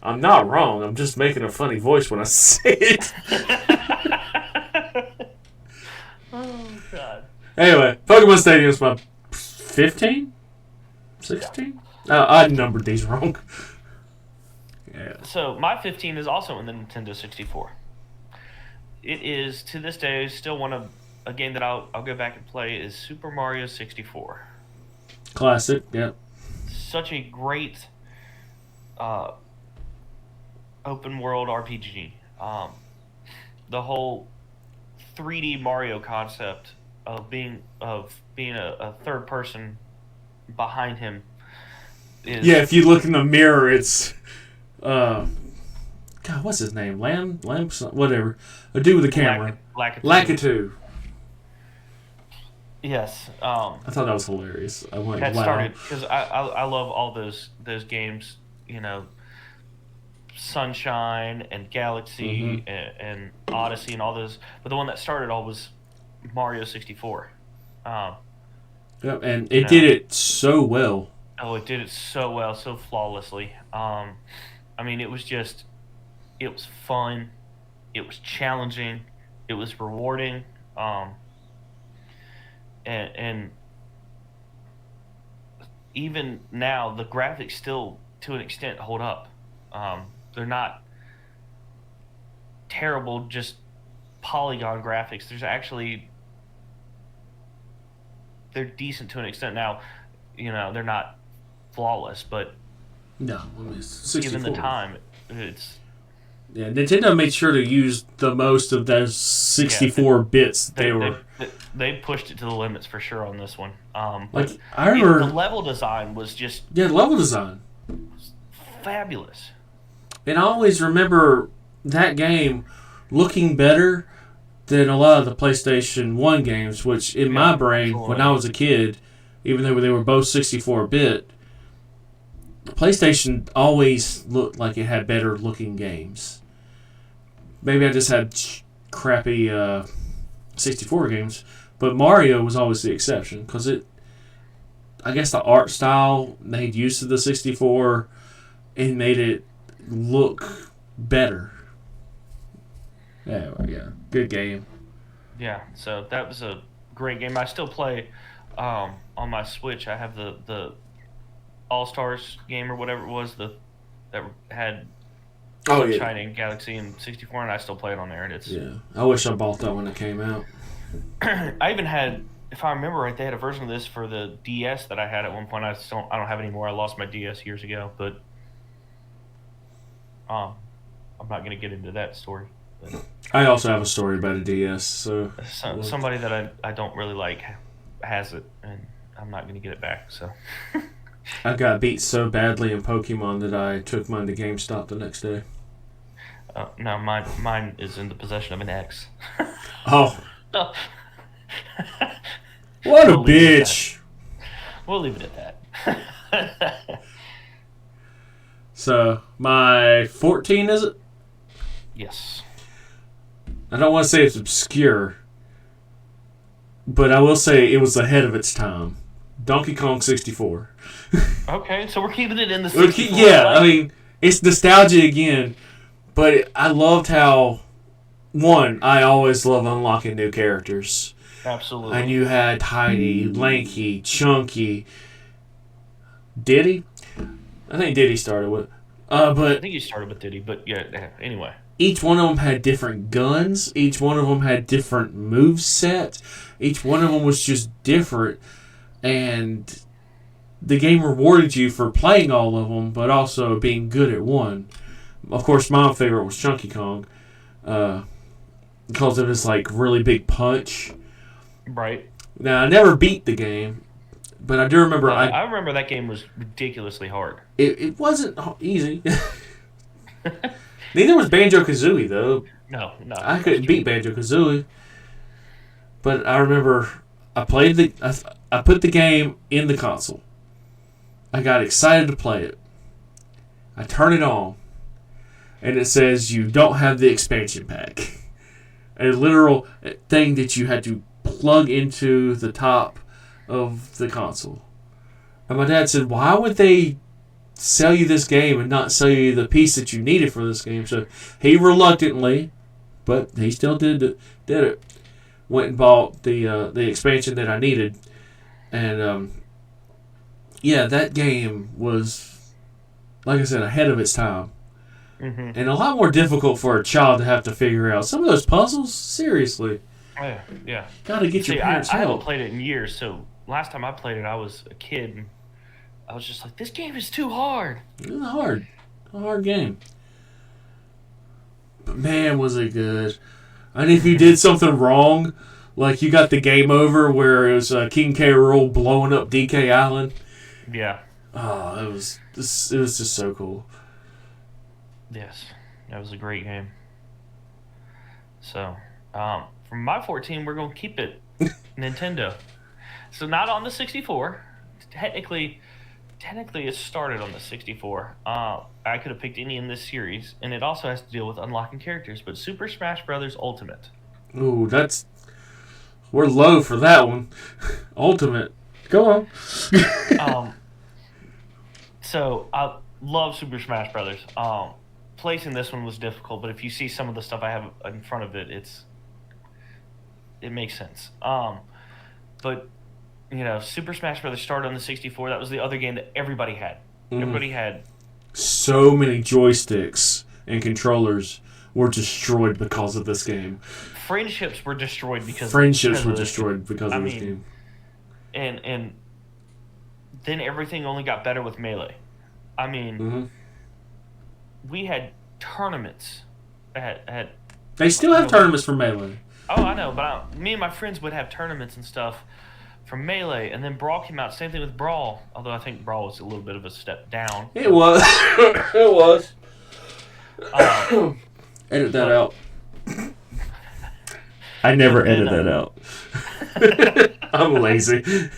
I'm not wrong. I'm just making a funny voice when I say it.
Oh, God.
Anyway, Pokemon Stadium's my 15? 16? I numbered these wrong. Yeah.
So, my 15 is also in the Nintendo 64. It is, to this day, still a game that I'll go back and play is Super Mario 64.
Classic, yeah.
Such a great open world RPG. The whole 3D Mario concept of being a third person behind him is...
Yeah, if you look in the mirror, it's God, what's his name? Lamb, whatever. A dude with a camera. Lakitu.
Yes.
I thought that was hilarious. I went,
that
wow.
started because I love all those games. Sunshine and Galaxy and Odyssey and all those. But the one that started all was Mario 64.
Yep, and it did it so well.
Oh, it did it so well, so flawlessly. I mean, it was fun. It was challenging. It was rewarding. And even now, the graphics still, to an extent, hold up. They're not terrible, just polygon graphics. They're decent to an extent. Now, they're not flawless, but
no, it's 64.
given the time, it's...
Yeah, Nintendo made sure to use the most of those 64 bits
they pushed it to the limits for sure on this one.
Like, I remember...
The level design was just...
Yeah, level design.
Fabulous.
And I always remember that game looking better than a lot of the PlayStation 1 games, which in my brain, when I was a kid, even though they were both 64-bit, PlayStation always looked like it had better looking games. Maybe I just had crappy 64 games, but Mario was always the exception because I guess the art style made use of the 64 and made it look better. Yeah, good game.
Yeah, so that was a great game. I still play On my Switch, I have the All Stars game or whatever it was that had
Oh yeah.
Sunshine and Galaxy and 64, and I still play it on there. And it's
Yeah. I wish I bought that when it came out.
I even had, if I remember right, they had a version of this for the DS that I had at one point. I don't have it anymore. I lost my DS years ago, but I'm not going to get into that story. But
I also have a story about a DS. So
somebody that I don't really like has it, and I'm not going to get it back. So
I got beat so badly in Pokemon that I took mine to GameStop the next day.
no, mine is in the possession of an ex.
Oh,
No.
what a bitch!
We'll leave it at that.
So, my 14, is it?
Yes.
I don't want to say it's obscure, but I will say it was ahead of its time. Donkey Kong 64.
Okay, so we're keeping it in the 64.
Yeah, I mean, it's nostalgia again, but I loved how, one, I always love unlocking new characters.
Absolutely.
And you had Heidi, Lanky, Chunky, Diddy? I think Diddy started with.
I
But
think you started with Diddy, but yeah. Anyway,
each one of them had different guns. Each one of them had different moveset. Each one of them was just different, and the game rewarded you for playing all of them, but also being good at one. Of course, my favorite was Chunky Kong, because of his like really big punch.
right?
Now I never beat the game, but I do remember
I remember that game was ridiculously hard.
It wasn't easy. Neither was Banjo-Kazooie, though.
No.
I couldn't beat Banjo-Kazooie. But I remember I put the game in the console. I got excited to play it. I turn it on, and it says you don't have the expansion pack. A literal thing that you had to plug into the top of the console. And my dad said, why would they sell you this game and not sell you the piece that you needed for this game? So he reluctantly, but he still did it. Went and bought the expansion that I needed, and yeah, that game was, like I said, ahead of its time, and a lot more difficult for a child to have to figure out some of those puzzles. Seriously,
yeah.
Gotta get your parents'
I
help.
haven't played it in years, so last time I played it, I was a kid. And I was just like, this game is too hard.
It was a hard game. But man, was it good. And if you did something wrong, like you got the game over where it was King K. Rool blowing up DK Island.
Yeah.
Oh, it was just so cool.
Yes, that was a great game. So, from my 14, we're going to keep it Nintendo. So not on the 64. Technically it started on the 64. I could have picked any in this series, and it also has to deal with unlocking characters, but Super Smash Bros. Ultimate.
Ooh, we're low for that one. Ultimate. Go on.
So I love Super Smash Brothers. Placing this one was difficult, but if you see some of the stuff I have in front of it, it makes sense. But Super Smash Brothers started on the 64. That was the other game that everybody had. Everybody had
so many joysticks and controllers were destroyed because of this game.
Friendships were destroyed because
of this game.
And then everything only got better with Melee. I mean, we had tournaments.
They still have tournaments for Melee.
Oh, I know, but me and my friends would have tournaments and stuff for Melee, and then Brawl came out. Same thing with Brawl, although I think Brawl was a little bit of a step down.
It was. It was. Edit that out. I never edit that out. I'm lazy.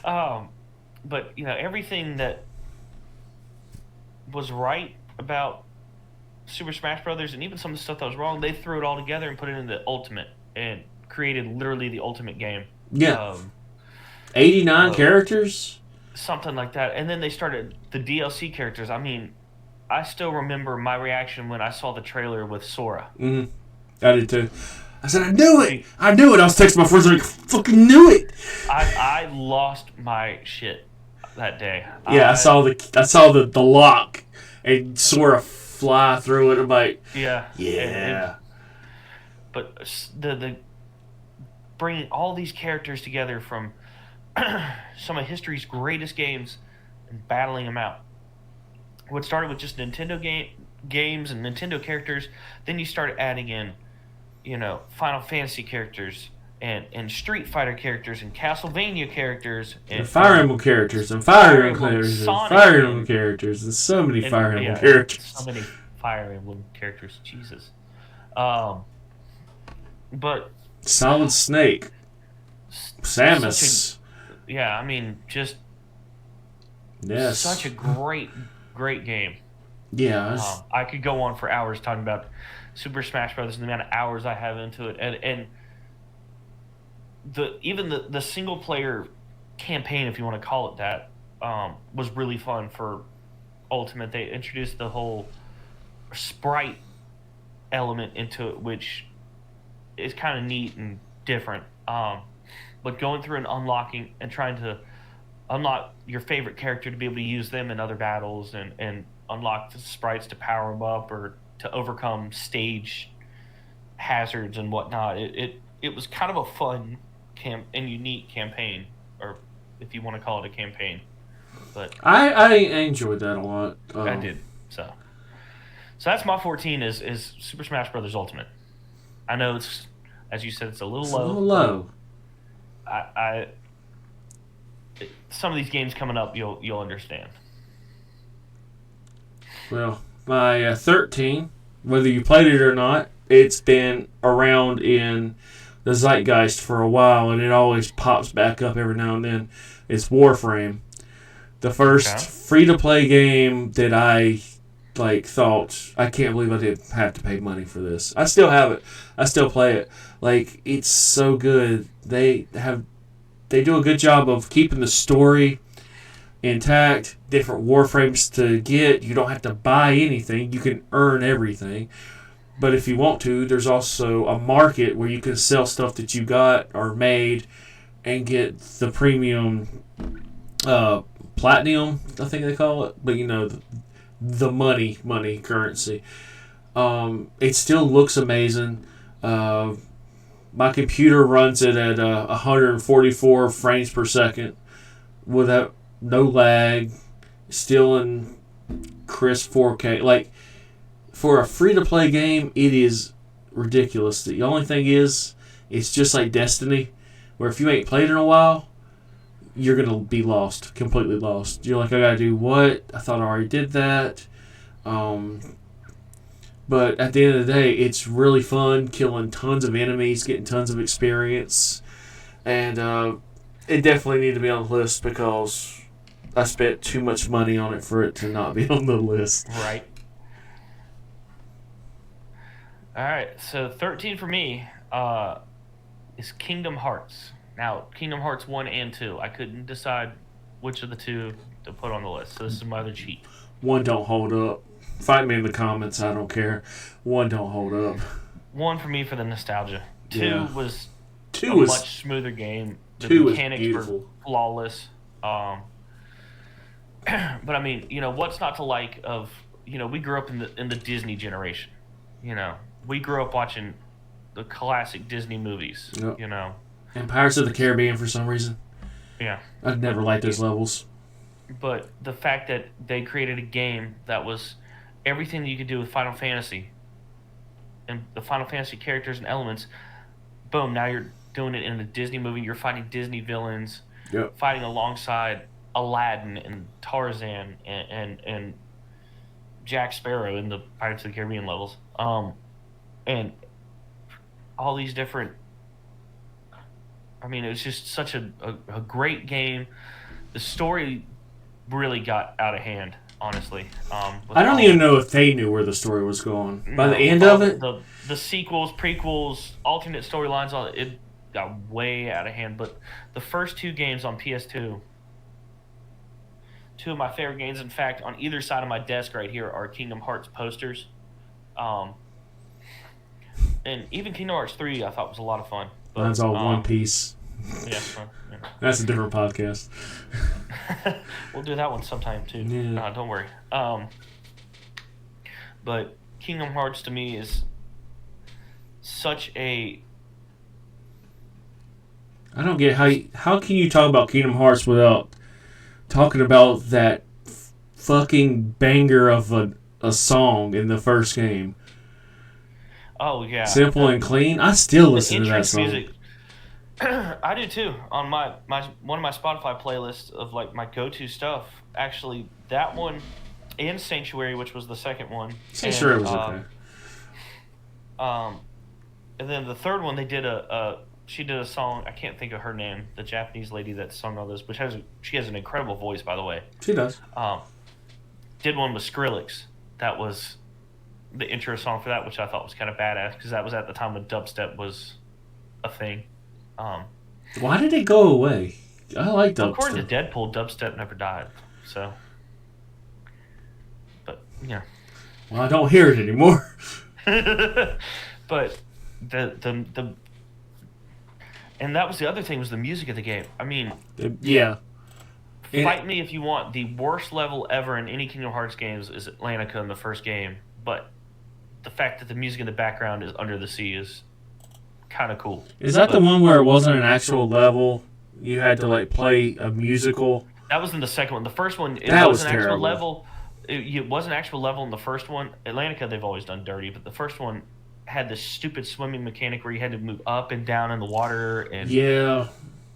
But everything that was right about Super Smash Brothers, and even some of the stuff that was wrong, they threw it all together and put it in the Ultimate and created literally the Ultimate game.
Yeah. 89 characters?
Something like that. And then they started the DLC characters. I mean, I still remember my reaction when I saw the trailer with Sora.
I did too. I said, I knew it. I was texting my friends like, fucking knew it.
I lost my shit that day.
Yeah, I saw the lock and saw a fly through it. I'm like,
yeah. But the bringing all these characters together from some of history's greatest games and battling them out. What started with just Nintendo games and Nintendo characters, then you started adding in, Final Fantasy characters and Street Fighter characters and Castlevania characters
and Fire Emblem characters and Fire Emblem characters and Fire Emblem characters and so many Fire Emblem characters.
So many Fire Emblem characters, Jesus. But
Solid Snake, Samus.
Just
yes,
such a great game.
Yeah,
I could go on for hours talking about Super Smash Brothers and the amount of hours I have into it, and the single player campaign, if you want to call it that, was really fun for Ultimate. They introduced the whole sprite element into it, which is kind of neat and different. But going through and unlocking and trying to unlock your favorite character to be able to use them in other battles and unlock the sprites to power them up or to overcome stage hazards and whatnot. It was kind of a fun and unique campaign, or if you want to call it a campaign. But
I enjoyed that a lot.
I did. So that's my 14 is Super Smash Brothers Ultimate. I know it's, as you said, it's a little low.
A little low.
Some of these games coming up, you'll understand.
Well, my 13, whether you played it or not, it's been around in the zeitgeist for a while, and it always pops back up every now and then. It's Warframe, the first free-to-play game that I thought, I can't believe I didn't have to pay money for this. I still have it. I still play it. It's so good. They do a good job of keeping the story intact, different Warframes to get. You don't have to buy anything. You can earn everything. But if you want to, there's also a market where you can sell stuff that you got or made and get the premium platinum, I think they call it. But the money currency. It still looks amazing. My computer runs it at 144 frames per second without no lag, still in crisp 4K. For a free-to-play game, it is ridiculous. The only thing is, it's just like Destiny, where if you ain't played in a while, you're going to be lost, completely lost. You're like, I got to do what? I thought I already did that. But at the end of the day, it's really fun, killing tons of enemies, getting tons of experience. And it definitely needed to be on the list because I spent too much money on it for it to not be on the list.
Right. All right, so 13 for me is Kingdom Hearts. Now, Kingdom Hearts 1 and 2. I couldn't decide which of the two to put on the list, so this is my other cheat.
1 don't hold up. Fight me in the comments, I don't care. 1 don't hold up.
1 for me for the nostalgia. 2 was a much smoother game. The
2
mechanics were flawless. But I mean, what's not to like of, we grew up in the Disney generation. We grew up watching the classic Disney movies,
Yep. And Pirates of the Caribbean for some reason.
Yeah.
I'd never liked those levels.
But the fact that they created a game that was everything that you could do with Final Fantasy and the Final Fantasy characters and elements, boom, now you're doing it in a Disney movie. You're fighting Disney villains, fighting alongside Aladdin and Tarzan and Jack Sparrow in the Pirates of the Caribbean levels. And all these different... I mean, it was just such a great game. The story really got out of hand, honestly.
I don't even know if they knew where the story was going. By the end of it?
The sequels, prequels, alternate storylines, it got way out of hand. But the first 2 games on PS2, 2 of my favorite games. In fact, on either side of my desk right here are Kingdom Hearts posters. And even Kingdom Hearts 3, I thought was a lot of fun. But,
Mine's all One Piece.
Yeah, well,
That's a different podcast.
We'll do that one sometime too.
Yeah.
Don't worry. But Kingdom Hearts to me is such a.
I don't get how can you talk about Kingdom Hearts without talking about that fucking banger of a song in the first game.
Oh yeah.
Simple and clean. I still listen to that
entrance
song.
music. I do too. On my one of my Spotify playlists of like my go-to stuff. Actually, that one and Sanctuary, which was the second one.
Sanctuary was okay.
And then the third one, they did she did a song. I can't think of her name. The Japanese lady that sung all this, which she has an incredible voice, by the way.
She does.
Did one with Skrillex. That was the intro song for that, which I thought was kind of badass because that was at the time when dubstep was a thing.
Why did it go away? I like dubstep.
According to Deadpool, dubstep never died. So, but yeah.
Well, I don't hear it anymore.
But the and that was the other thing was the music of the game. I mean,
yeah.
Fight me if you want. The worst level ever in any Kingdom Hearts games is Atlantica in the first game, but the fact that the music in the background is Under the Sea is kind of cool.
Is that the one where it wasn't an actual level? You had to like play a musical.
That was in the second one. The first one,
that was
an
terrible.
Actual level. It was an actual level in the first one. Atlantica, they've always done dirty, but the first one had this stupid swimming mechanic where you had to move up and down in the water and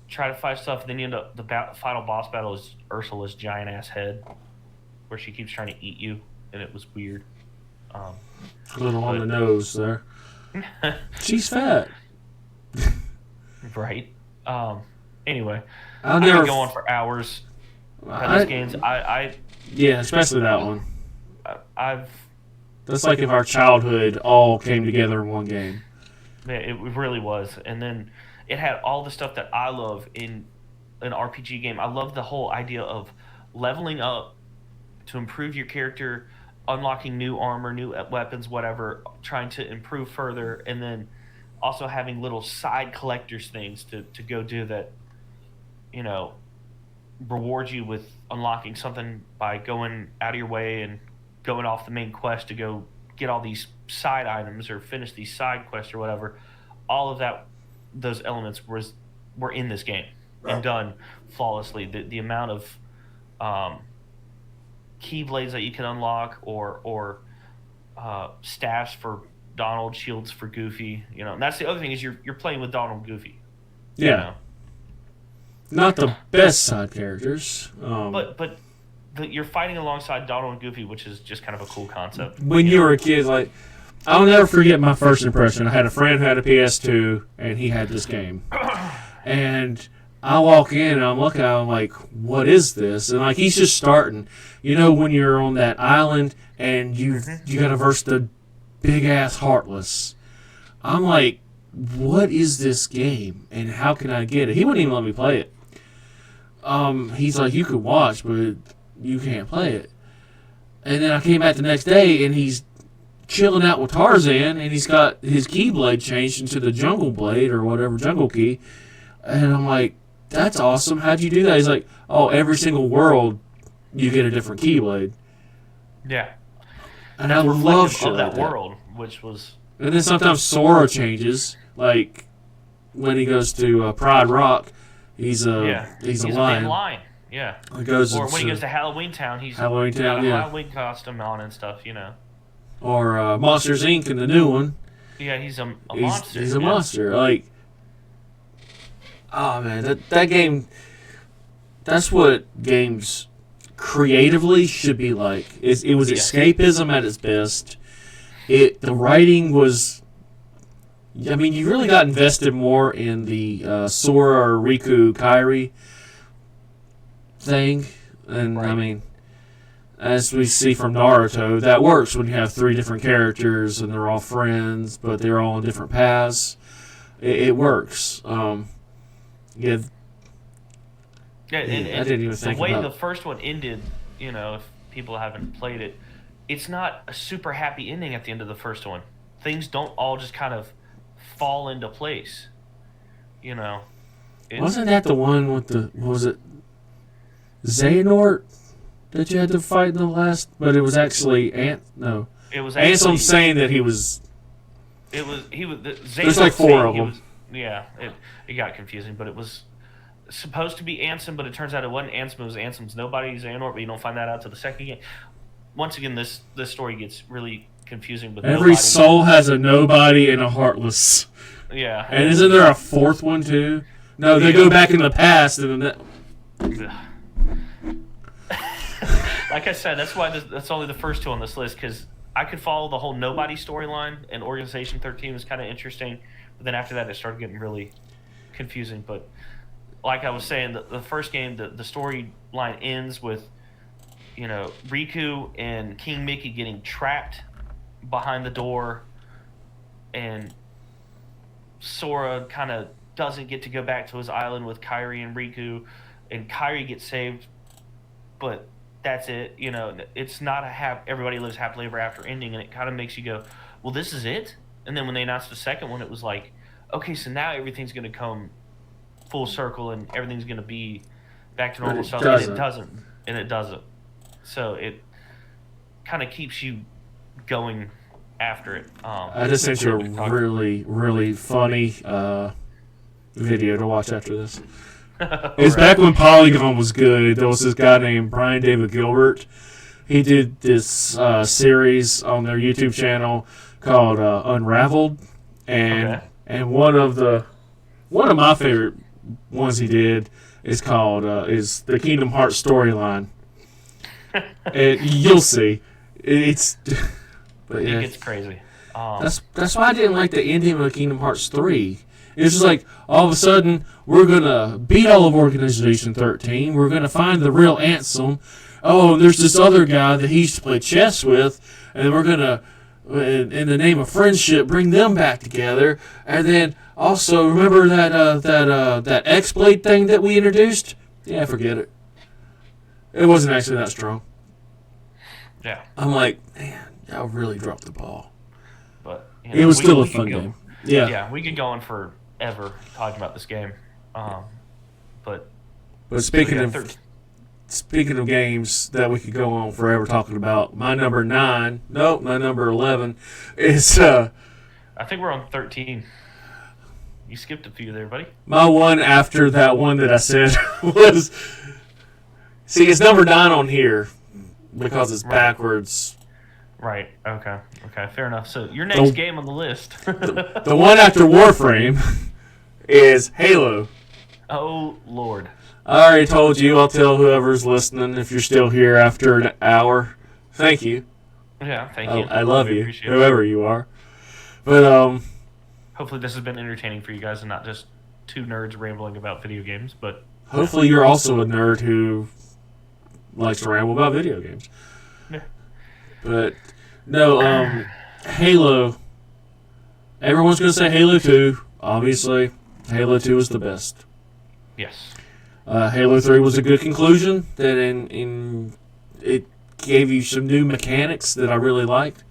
try to fight stuff. And then you end up the final boss battle is Ursula's giant ass head, where she keeps trying to eat you, and it was weird.
A little on the nose there. She's fat.
Right. Anyway,
I
could go on for hours. These games,
yeah, especially that one.
I've.
That's like if our childhood all came together in one game.
Yeah, it really was, and then it had all the stuff that I love in an RPG game. I love the whole idea of leveling up to improve your character, unlocking new armor, new weapons, whatever, trying to improve further, and then also having little side collectors things to go do that, reward you with unlocking something by going out of your way and going off the main quest to go get all these side items or finish these side quests or whatever. All of that, those elements were in this game and done flawlessly. The amount of keyblades that you can unlock or staffs for Donald, shields for Goofy, and that's the other thing is you're playing with Donald and Goofy.
Yeah. Not the best side characters.
But you're fighting alongside Donald and Goofy, which is just kind of a cool concept.
When you were a kid, like, I'll never forget my first impression. I had a friend who had a PS2, and he had this game. And I walk in, and I'm looking at him like, what is this? And, like, he's just starting. When you're on that island, and you got to verse the big-ass Heartless. I'm like, what is this game, and how can I get it? He wouldn't even let me play it. He's like, you could watch, but you can't play it. And then I came back the next day, and he's chilling out with Tarzan, and he's got his keyblade changed into the jungle blade or whatever, jungle key. And I'm like, that's awesome. How'd you do that? He's like, oh, every single world you get a different keyblade.
Yeah.
And I love shit
that
like
world, which was.
And then sometimes Sora changes, like when he goes to Pride Rock, he's a lion.
He's a big lion. Yeah.
Or
when he goes to Halloween Town, he's got a Halloween costume on and stuff,
Or Monsters Inc. in the new one.
Yeah, he's a monster.
He's a monster. Like, oh man, that game. That's what games creatively should be like. It was escapism at its best. The writing was. I mean, you really got invested more in the Sora or Riku Kairi thing, and right. I mean, as we see from Naruto, that works when you have 3 different characters and they're all friends, but they're all on different paths. It works. I didn't even think
the way
about
the first one ended. If people haven't played it, it's not a super happy ending at the end of the first one. Things don't all just kind of fall into place. You know,
wasn't that the one with was it Xehanort that you had to fight in the last? But it was actually No,
it was actually
Ansem saying that he was.
There's
like 4 of them.
It got confusing, but it was supposed to be Ansem, but it turns out it wasn't Ansem. It was Ansem's nobody, Xehanort, but you don't find that out till the second game. Once again, this story gets really confusing. But
every soul has a nobody and a heartless.
Yeah.
And isn't there a fourth one too? No, they go back in the past and then
like I said, that's why that's only the first 2 on this list, because I could follow the whole nobody storyline, and Organization 13 was kind of interesting, but then after that it started getting really confusing. But like I was saying, the first game, the storyline ends with, Riku and King Mickey getting trapped behind the door, and Sora kind of doesn't get to go back to his island with Kairi and Riku, and Kairi gets saved, but that's it. It's not everybody lives happily ever after ending, and it kind of makes you go, well, this is it? And then when they announced the second one, it was like, okay, so now everything's going to come full circle and everything's going to be back to normal stuff. And it doesn't. So it kind of keeps you going after it.
I just sent you a really, really funny video to watch after this. It's back when Polygon was good. There was this guy named Brian David Gilbert. He did this series on their YouTube channel called Unraveled, and one of my favorite ones he did is called is the Kingdom Hearts storyline. And you'll see, it
gets crazy.
That's why I didn't like the ending of Kingdom Hearts 3. It's just like, all of a sudden, we're going to beat all of Organization 13. We're going to find the real Ansem. Oh, and there's this other guy that he used to play chess with. And we're going to, in the name of friendship, bring them back together. And then also, remember that X-Blade thing that we introduced? Yeah, forget it. It wasn't actually that strong.
Yeah.
I'm like, man, y'all really dropped the ball.
But
it was still a fun game.
Yeah, we could go on forever talking about this game. But
speaking of games that we could go on forever talking about, my number 11 is
I think we're on 13. You skipped a few there, buddy.
My one after that one that I said was, see, it's number 9 on here because it's backwards.
Right. Okay. Fair enough. So your next game on the list.
the one after Warframe is Halo.
Oh, Lord.
I already told you. I'll tell whoever's listening, if you're still here after an hour, thank you.
Yeah, thank you.
I love you, whoever you are. But
hopefully this has been entertaining for you guys and not just 2 nerds rambling about video games. But
hopefully you're also a nerd who likes to ramble about video games.
Yeah.
But no, Halo. Everyone's going to say Halo 2. Obviously, Halo 2 is the best.
Yes.
Halo 3 was a good conclusion. That in it gave you some new mechanics that I really liked.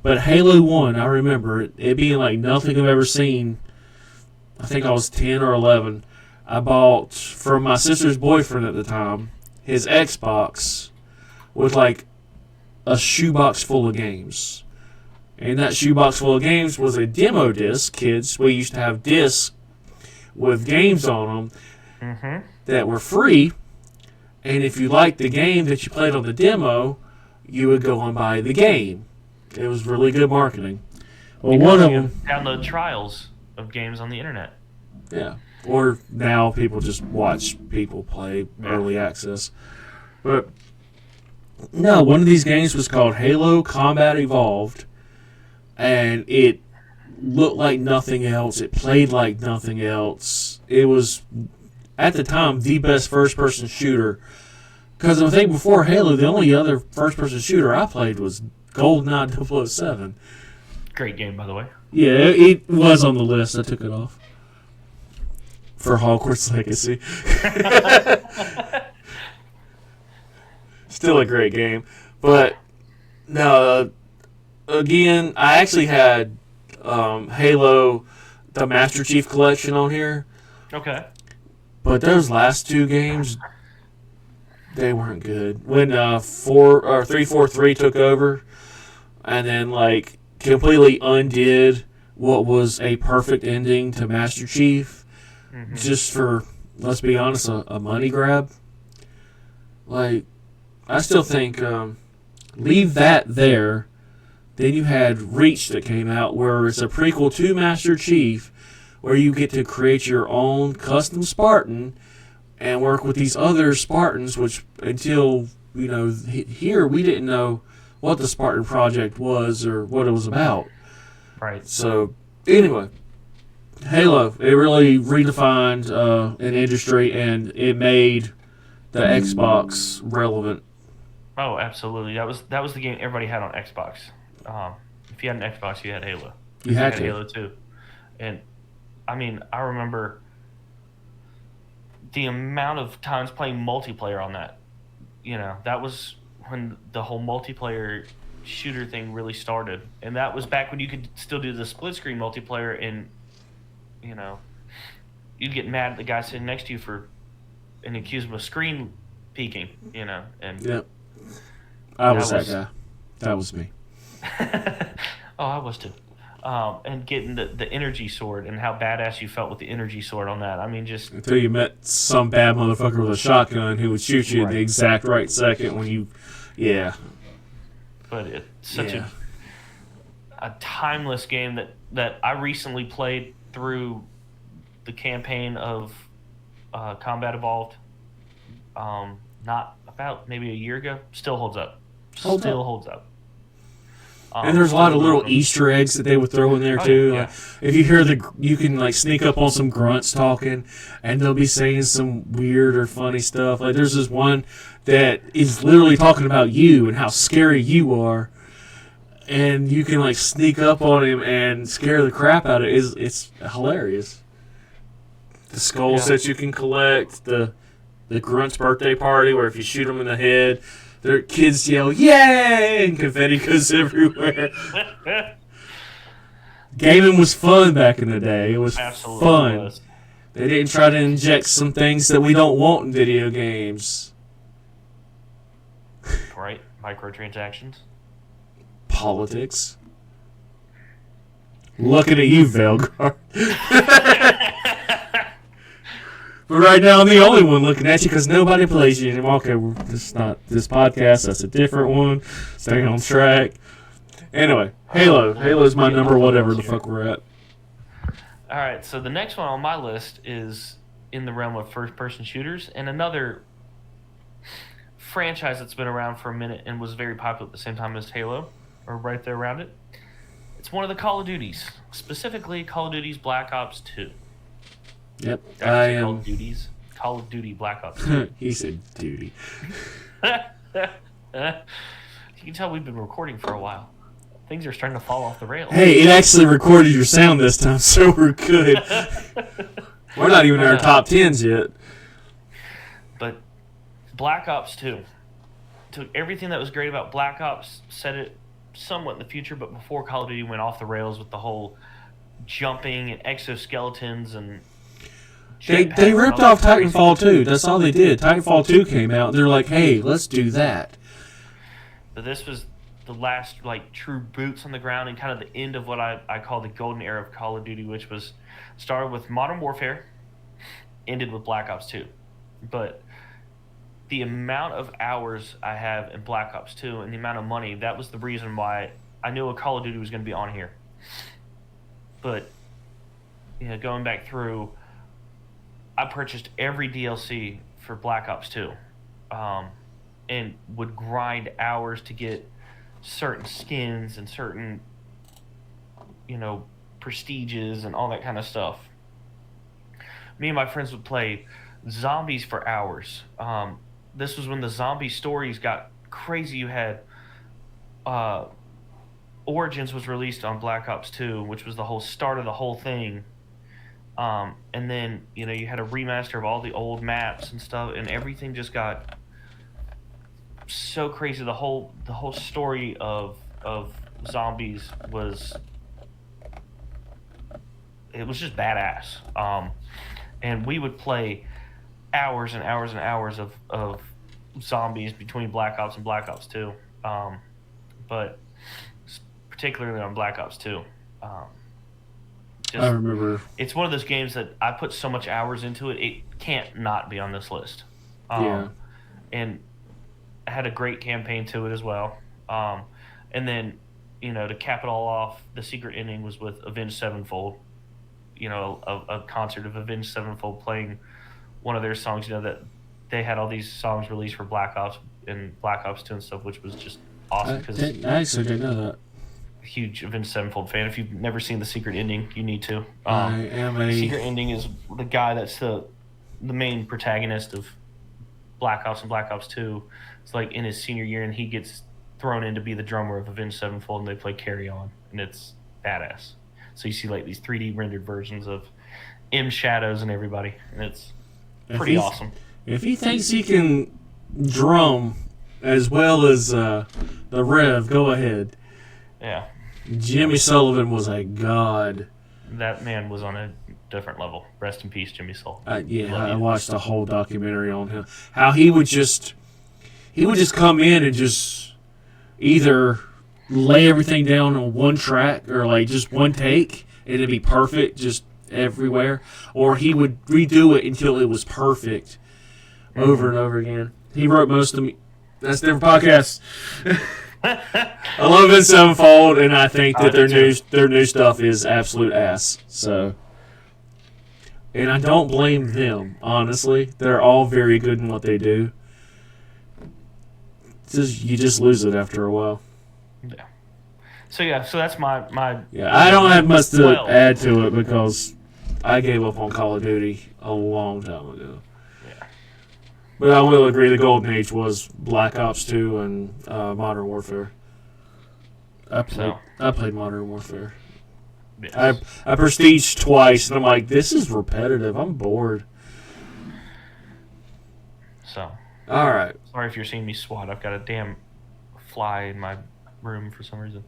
But Halo 1, I remember it being like nothing I've ever seen. I think I was 10 or 11. I bought from my sister's boyfriend at the time his Xbox with like a shoebox full of games. And that shoebox full of games was a demo disc, kids. We used to have discs with games on them that were free. And if you liked the game that you played on the demo, you would go and buy the game. It was really good marketing. Well, one of them
download trials of games on the internet.
Yeah. Or now people just watch people play early access. But no, one of these games was called Halo Combat Evolved, and it looked like nothing else. It played like nothing else. It was, at the time, the best first-person shooter. Because I think before Halo, the only other first-person shooter I played was GoldenEye 007.
Great game, by the way.
Yeah, it was on the list. I took it off for Hogwarts Legacy. Still a great game. But, no, again, I actually had Halo the Master Chief Collection on here.
Okay.
But those last 2 games, they weren't good. When 343 took over, and then like completely undid what was a perfect ending to Master Chief, just for, let's be honest, a money grab. Like, I still think leave that there. Then you had Reach that came out, where it's a prequel to Master Chief, where you get to create your own custom Spartan and work with these other Spartans, which until, here we didn't know what the Spartan Project was or what it was about.
Right.
So, anyway, Halo, it really redefined an industry, and it made the Xbox relevant.
Oh, absolutely. That was the game everybody had on Xbox. If you had an Xbox, you had Halo.
You had to.
Halo 2. And, I mean, I remember the amount of times playing multiplayer on that. That was when the whole multiplayer shooter thing really started. And that was back when you could still do the split-screen multiplayer, and, you'd get mad at the guy sitting next to you and accuse him of screen peeking, and...
Yep. I was that guy. That was me.
Oh, I was too. And getting the energy sword and how badass you felt with the energy sword on that. I mean, just...
Until you met some bad motherfucker with a shotgun who would shoot you in the exact right second when you... Yeah.
But it's such a timeless game that I recently played through the campaign of Combat Evolved. Not about maybe a year ago. Still holds up. Holds up.
And there's a lot of little Easter eggs that they would throw in there too.
Yeah.
Like, if you hear you can like sneak up on some grunts talking, and they'll be saying some weird or funny stuff. Like there's this one that is literally talking about you and how scary you are, and you can like sneak up on him and scare the crap out of it. It's hilarious. The skulls that you can collect, the grunt's birthday party where if you shoot them in the head, their kids yell, "Yay!" and confetti goes everywhere. Gaming was fun back in the day. It was fun. They didn't try to inject some things that we don't want in video games.
Right? Microtransactions.
Politics. Looking at you, Velgar. But right now, I'm the only one looking at you because nobody plays you anymore. Okay, this is not this podcast. That's a different one. Staying on track. Anyway, Halo. Halo's my number whatever the fuck we're at.
All right, so the next one on my list is in the realm of first-person shooters, and another franchise that's been around for a minute and was very popular at the same time as Halo, or right there around it. It's one of the Call of Duties, specifically Call of Duty's Black Ops 2.
Yep,
I am. Call of Duty Black Ops 2.
He said duty.
You can tell we've been recording for a while. Things are starting to fall off the rails.
Hey, it actually recorded your sound this time, so we're good. We're not even in our top 10s yet.
But Black Ops 2 took everything that was great about Black Ops, set it somewhat in the future, but before Call of Duty went off the rails with the whole jumping and exoskeletons and...
They ripped off Titanfall 2. That's all they did. Titanfall 2 came out. They're like, hey, let's do that.
But this was the last true boots on the ground and kind of the end of what I call the golden era of Call of Duty, which was started with Modern Warfare, ended with Black Ops 2. But the amount of hours I have in Black Ops 2 and the amount of money, that was the reason why I knew a Call of Duty was going to be on here. But going back through, I purchased every DLC for Black Ops 2 and would grind hours to get certain skins and certain, prestiges and all that kind of stuff. Me and my friends would play zombies for hours. This was when the zombie stories got crazy. You had Origins was released on Black Ops 2, which was the whole start of the whole thing. And then, you had a remaster of all the old maps and stuff, and everything just got so crazy. The whole story of zombies was it was just badass. And we would play hours and hours and hours of zombies between Black Ops and Black Ops 2. But particularly on Black Ops 2.
I remember.
It's one of those games that I put so much hours into it, it can't not be on this list.
Yeah.
And I had a great campaign to it as well. And then, to cap it all off, the secret ending was with Avenged Sevenfold. A concert of Avenged Sevenfold playing one of their songs. That they had all these songs released for Black Ops and Black Ops 2 and stuff, which was just awesome.
I actually didn't know that.
Huge Avenged Sevenfold fan. If you've never seen the secret ending, you need to.
I am a
secret ending is the guy that's the main protagonist of Black Ops and Black Ops 2. It's like in his senior year, and he gets thrown in to be the drummer of Avenged Sevenfold, and they play Carry On, and it's badass. So you see like these 3D rendered versions of M Shadows and everybody, and it's pretty awesome.
If he thinks he can drum as well as the Rev, go ahead.
Yeah.
Jimmy Sullivan was a god.
That man was on a different level. Rest in peace, Jimmy Sullivan.
I watched a whole documentary on him. How he would just come in and just either lay everything down on one track or like just one take and it'd be perfect just everywhere, or he would redo it until it was perfect over and over again. He wrote most of that's different podcasts. I love Avenged Sevenfold, and I think that their new stuff is absolute ass. So, and I don't blame them. Honestly, they're all very good in what they do. You just lose it after a while.
Yeah. So that's my.
Yeah, I don't have much to add to it because I gave up on Call of Duty a long time ago.
Yeah.
But I will agree the golden age was Black Ops 2 and Modern Warfare. I played Modern Warfare.
Yes.
I prestiged twice, and I'm like, this is repetitive. I'm bored.
So.
All right.
Sorry if you're seeing me swat. I've got a damn fly in my room for some reason.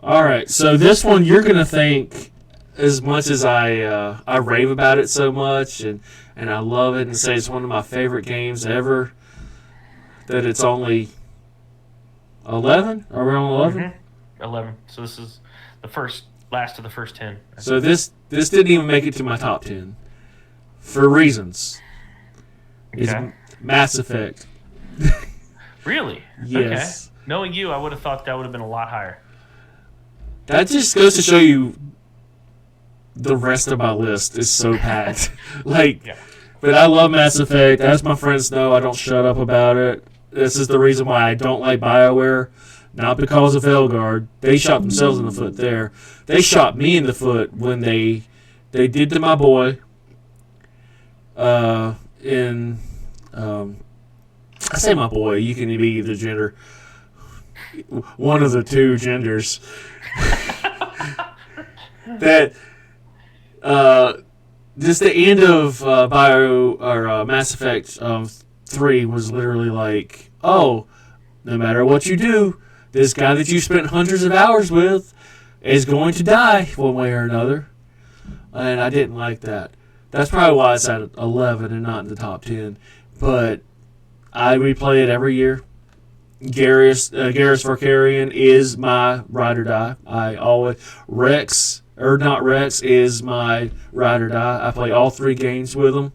All right. So this one you're gonna think, as much as I rave about it so much, and I love it, and say it's one of my favorite games ever, that it's only 11? Are we on 11?
Mm-hmm. 11. So this is the last of the first 10.
So this didn't even make it to my top 10 for reasons.
Okay.
It's Mass Effect.
Really?
Yes.
Okay. Knowing you, I would have thought that would have been a lot higher.
That just goes to show you the rest of my list is so packed.
Yeah.
But I love Mass Effect. As my friends know, I don't shut up about it. This is the reason why I don't like BioWare. Not because of Elgard. They shot themselves in the foot there. They shot me in the foot when they did to my boy I say my boy, you can be either gender. One of the two genders. That just the end of Mass Effect 3 was literally like, oh, no matter what you do, this guy that you spent hundreds of hours with is going to die one way or another. And I didn't like that. That's probably why it's at 11 and not in the top 10. But I replay it every year. Garrus Vakarian is my ride or die. I always Rex is my ride or die. I play all 3 games with him,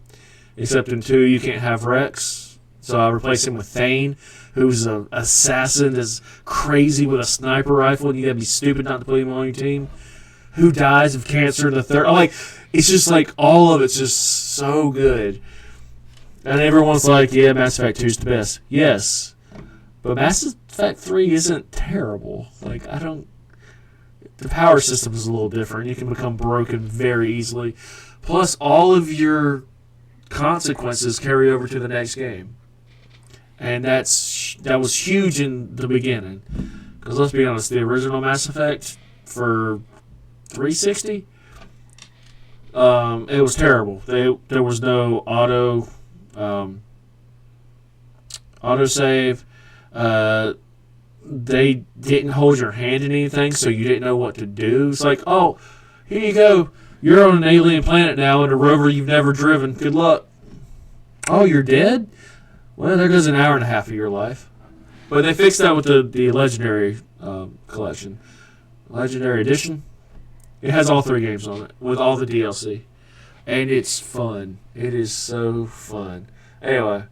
except in 2 you can't have Rex, so I replace him with Thane, who's an assassin that's crazy with a sniper rifle, and you gotta be stupid not to put him on your team. Who dies of cancer in the third? It's just like all of it's just so good. And everyone's like, yeah, Mass Effect 2 is the best. Yes. But Mass Effect 3 isn't terrible. The power system is a little different. You can become broken very easily. Plus, all of your consequences carry over to the next game. And that was huge in the beginning. Because let's be honest, the original Mass Effect for 360, it was terrible. There was no autosave. they didn't hold your hand in anything, so you didn't know what to do. It's like, oh, here you go. You're on an alien planet now in a rover you've never driven. Good luck. Oh, you're dead? Well, there goes an hour and a half of your life. But they fixed that with the Legendary collection. Legendary Edition. It has all 3 games on it with all the DLC. And it's fun. It is so fun. Anyway,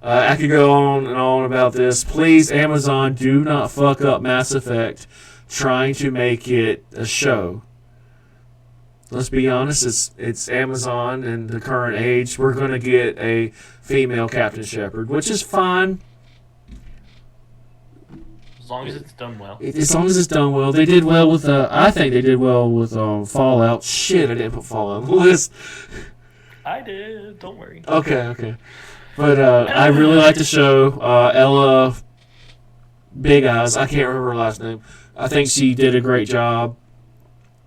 I could go on and on about this. Please, Amazon, do not fuck up Mass Effect trying to make it a show. Let's be honest, it's Amazon in the current age. We're going to get a female Captain Shepard, which is fine.
As long as it's done well.
As long as it's done well. They did well with, I think they did well with Fallout. Shit, I didn't put Fallout on the list.
I did, don't worry.
Okay. But I really like the show. Ella Big Eyes, I can't remember her last name. I think she did a great job.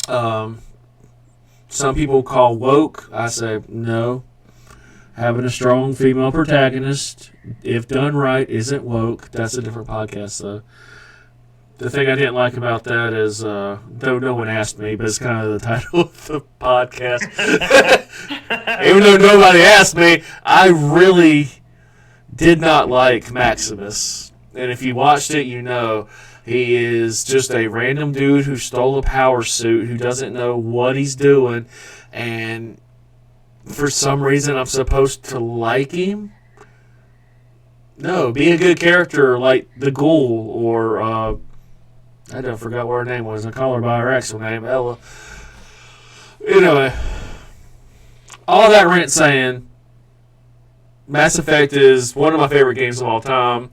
Some people call woke. I say no. Having a strong female protagonist, if done right, isn't woke. That's a different podcast, though. The thing I didn't like about that is, though no one asked me, but it's kind of the title of the podcast. Even though nobody asked me, I really did not like Maximus. And if you watched it, you know he is just a random dude who stole a power suit, who doesn't know what he's doing, and for some reason I'm supposed to like him? No, be a good character like the Ghoul or, I don't forgot what her name was. I call her by her actual name, Ella. Anyway, all that rant saying, Mass Effect is one of my favorite games of all time.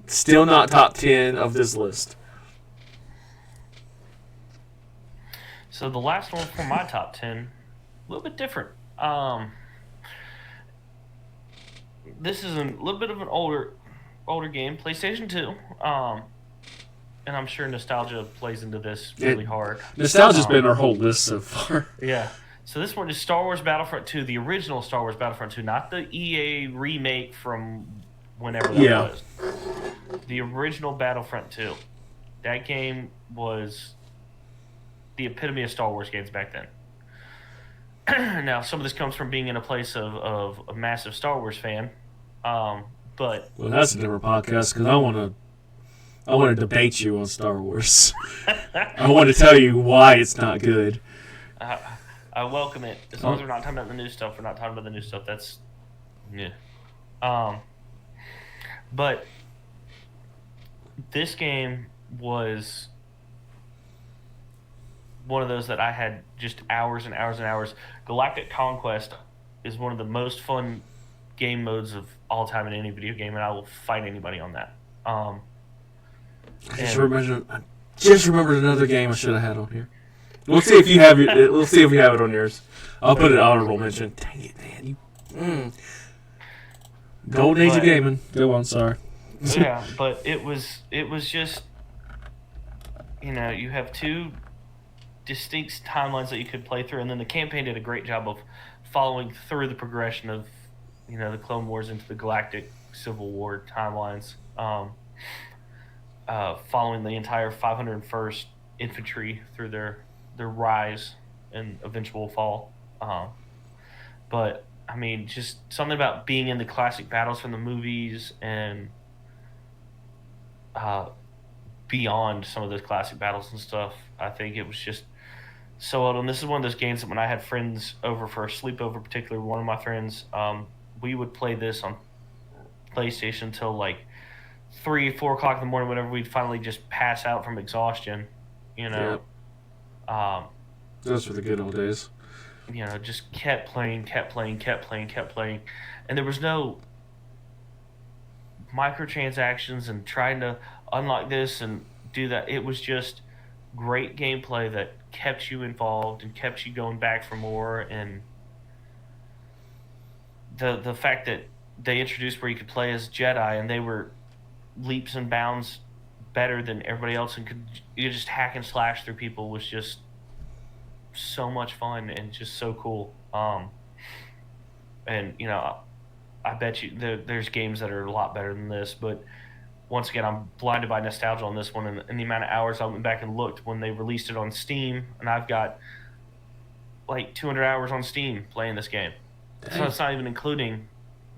Still not top 10 of this list.
So the last one for my top 10, a little bit different. This is a little bit of an older game, PlayStation 2. And I'm sure nostalgia plays into this really hard.
Nostalgia's been our whole list so far.
Yeah. So this one is Star Wars Battlefront 2, the original Star Wars Battlefront 2, not the EA remake from whenever that was. The original Battlefront 2. That game was the epitome of Star Wars games back then. Now, some of this comes from being in a place of a massive Star Wars fan. But
well, that's a different podcast because I want to debate you on Star Wars. I want to tell you why it's not good.
I welcome it. As long as we're not talking about the new stuff, we're not talking about the new stuff. That's, yeah. But this game was one of those that I had just hours and hours and hours. Galactic Conquest is one of the most fun game modes of all time in any video game, and I will fight anybody on that.
I just remembered another game I should have had on here. We'll see if you have it. We'll see if you have it on yours. I'll put an honorable mention. Dang it, man! Golden Age of gaming. Go on, sorry.
Yeah, but it was just, you have two distinct timelines that you could play through, and then the campaign did a great job of following through the progression of, the Clone Wars into the Galactic Civil War timelines, following the entire 501st Infantry through their rise and eventual fall. But I mean, just something about being in the classic battles from the movies and beyond some of those classic battles and stuff. I think it was just so well done. This is one of those games that when I had friends over for a sleepover, particularly one of my friends, we would play this on PlayStation until like 3, 4 o'clock in the morning, whenever we'd finally just pass out from exhaustion.
Yep. Those were the good old days.
Just kept playing, and there was no microtransactions and trying to unlock this and do that. It was just great gameplay that kept you involved and kept you going back for more. And the fact that they introduced where you could play as Jedi and they were leaps and bounds better than everybody else and you just hack and slash through people was just so much fun and just so cool. And I bet you there's games that are a lot better than this, but once again, I'm blinded by nostalgia on this one, and the amount of hours I went back and looked when they released it on Steam, and I've got like 200 hours on Steam playing this game. Dang. So it's not even including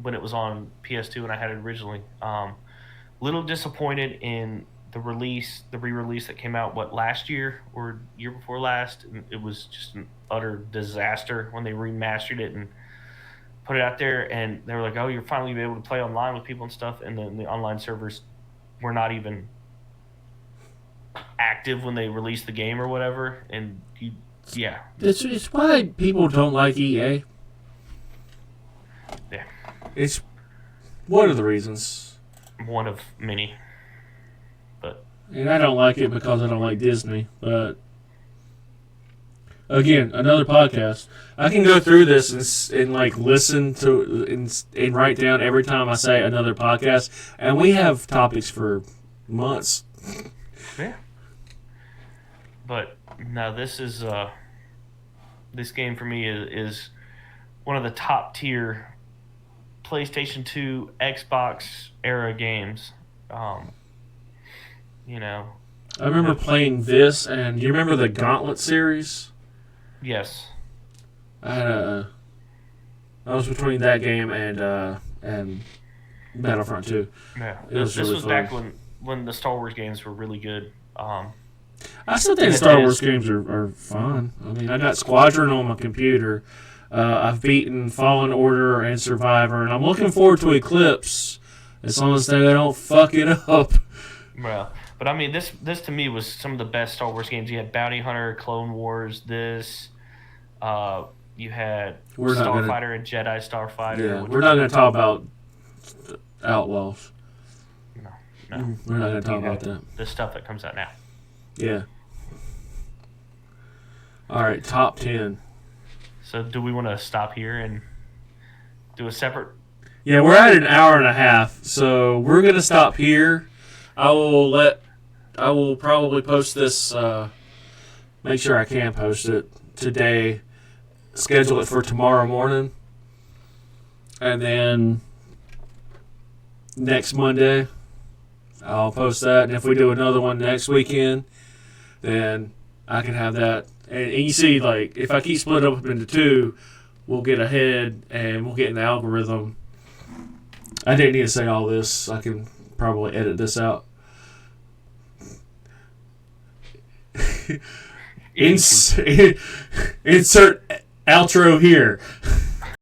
when it was on PS2 when I had it originally. Little disappointed in the re-release that came out last year or year before last. It was just an utter disaster when they remastered it and put it out there, and they were like, "Oh, you're finally gonna be able to play online with people and stuff," and then the online servers were not even active when they released the game or whatever. And yeah,
it's why people don't like EA.
Yeah,
it's one of the reasons.
One of many.
And I don't like it because I don't like Disney. But again, another podcast. I can go through this and like listen to and write down every time I say another podcast, and we have topics for months.
Yeah. But now this is this game for me is one of the top tier PlayStation 2, Xbox era games. You know,
I remember playing this, and you remember the Gauntlet series?
Yes.
I was between that game and Battlefront 2.
Yeah,
this
really was
fun.
Back when the Star Wars games were really good.
I still think Star Wars games are fun. I mean, I got Squadron on my computer. I've beaten Fallen Order and Survivor, and I'm looking forward to Eclipse as long as they don't fuck it up.
Well, but I mean, this to me was some of the best Star Wars games. You had Bounty Hunter, Clone Wars, you had Starfighter and Jedi Starfighter.
Yeah, we're not going to talk about Outlaws.
No.
We're not going to talk about that.
The stuff that comes out now.
Yeah. All right, top 10.
So do we want to stop here and do a separate?
Yeah, we're at an hour and a half, so we're going to stop here. I will probably post this, make sure I can post it today, schedule it for tomorrow morning, and then next Monday I'll post that, and if we do another one next weekend, then I can have that. And you see, like, if I keep splitting up into two, we'll get ahead, and we'll get in the algorithm. I didn't need to say all this. I can probably edit this out. Insert outro here.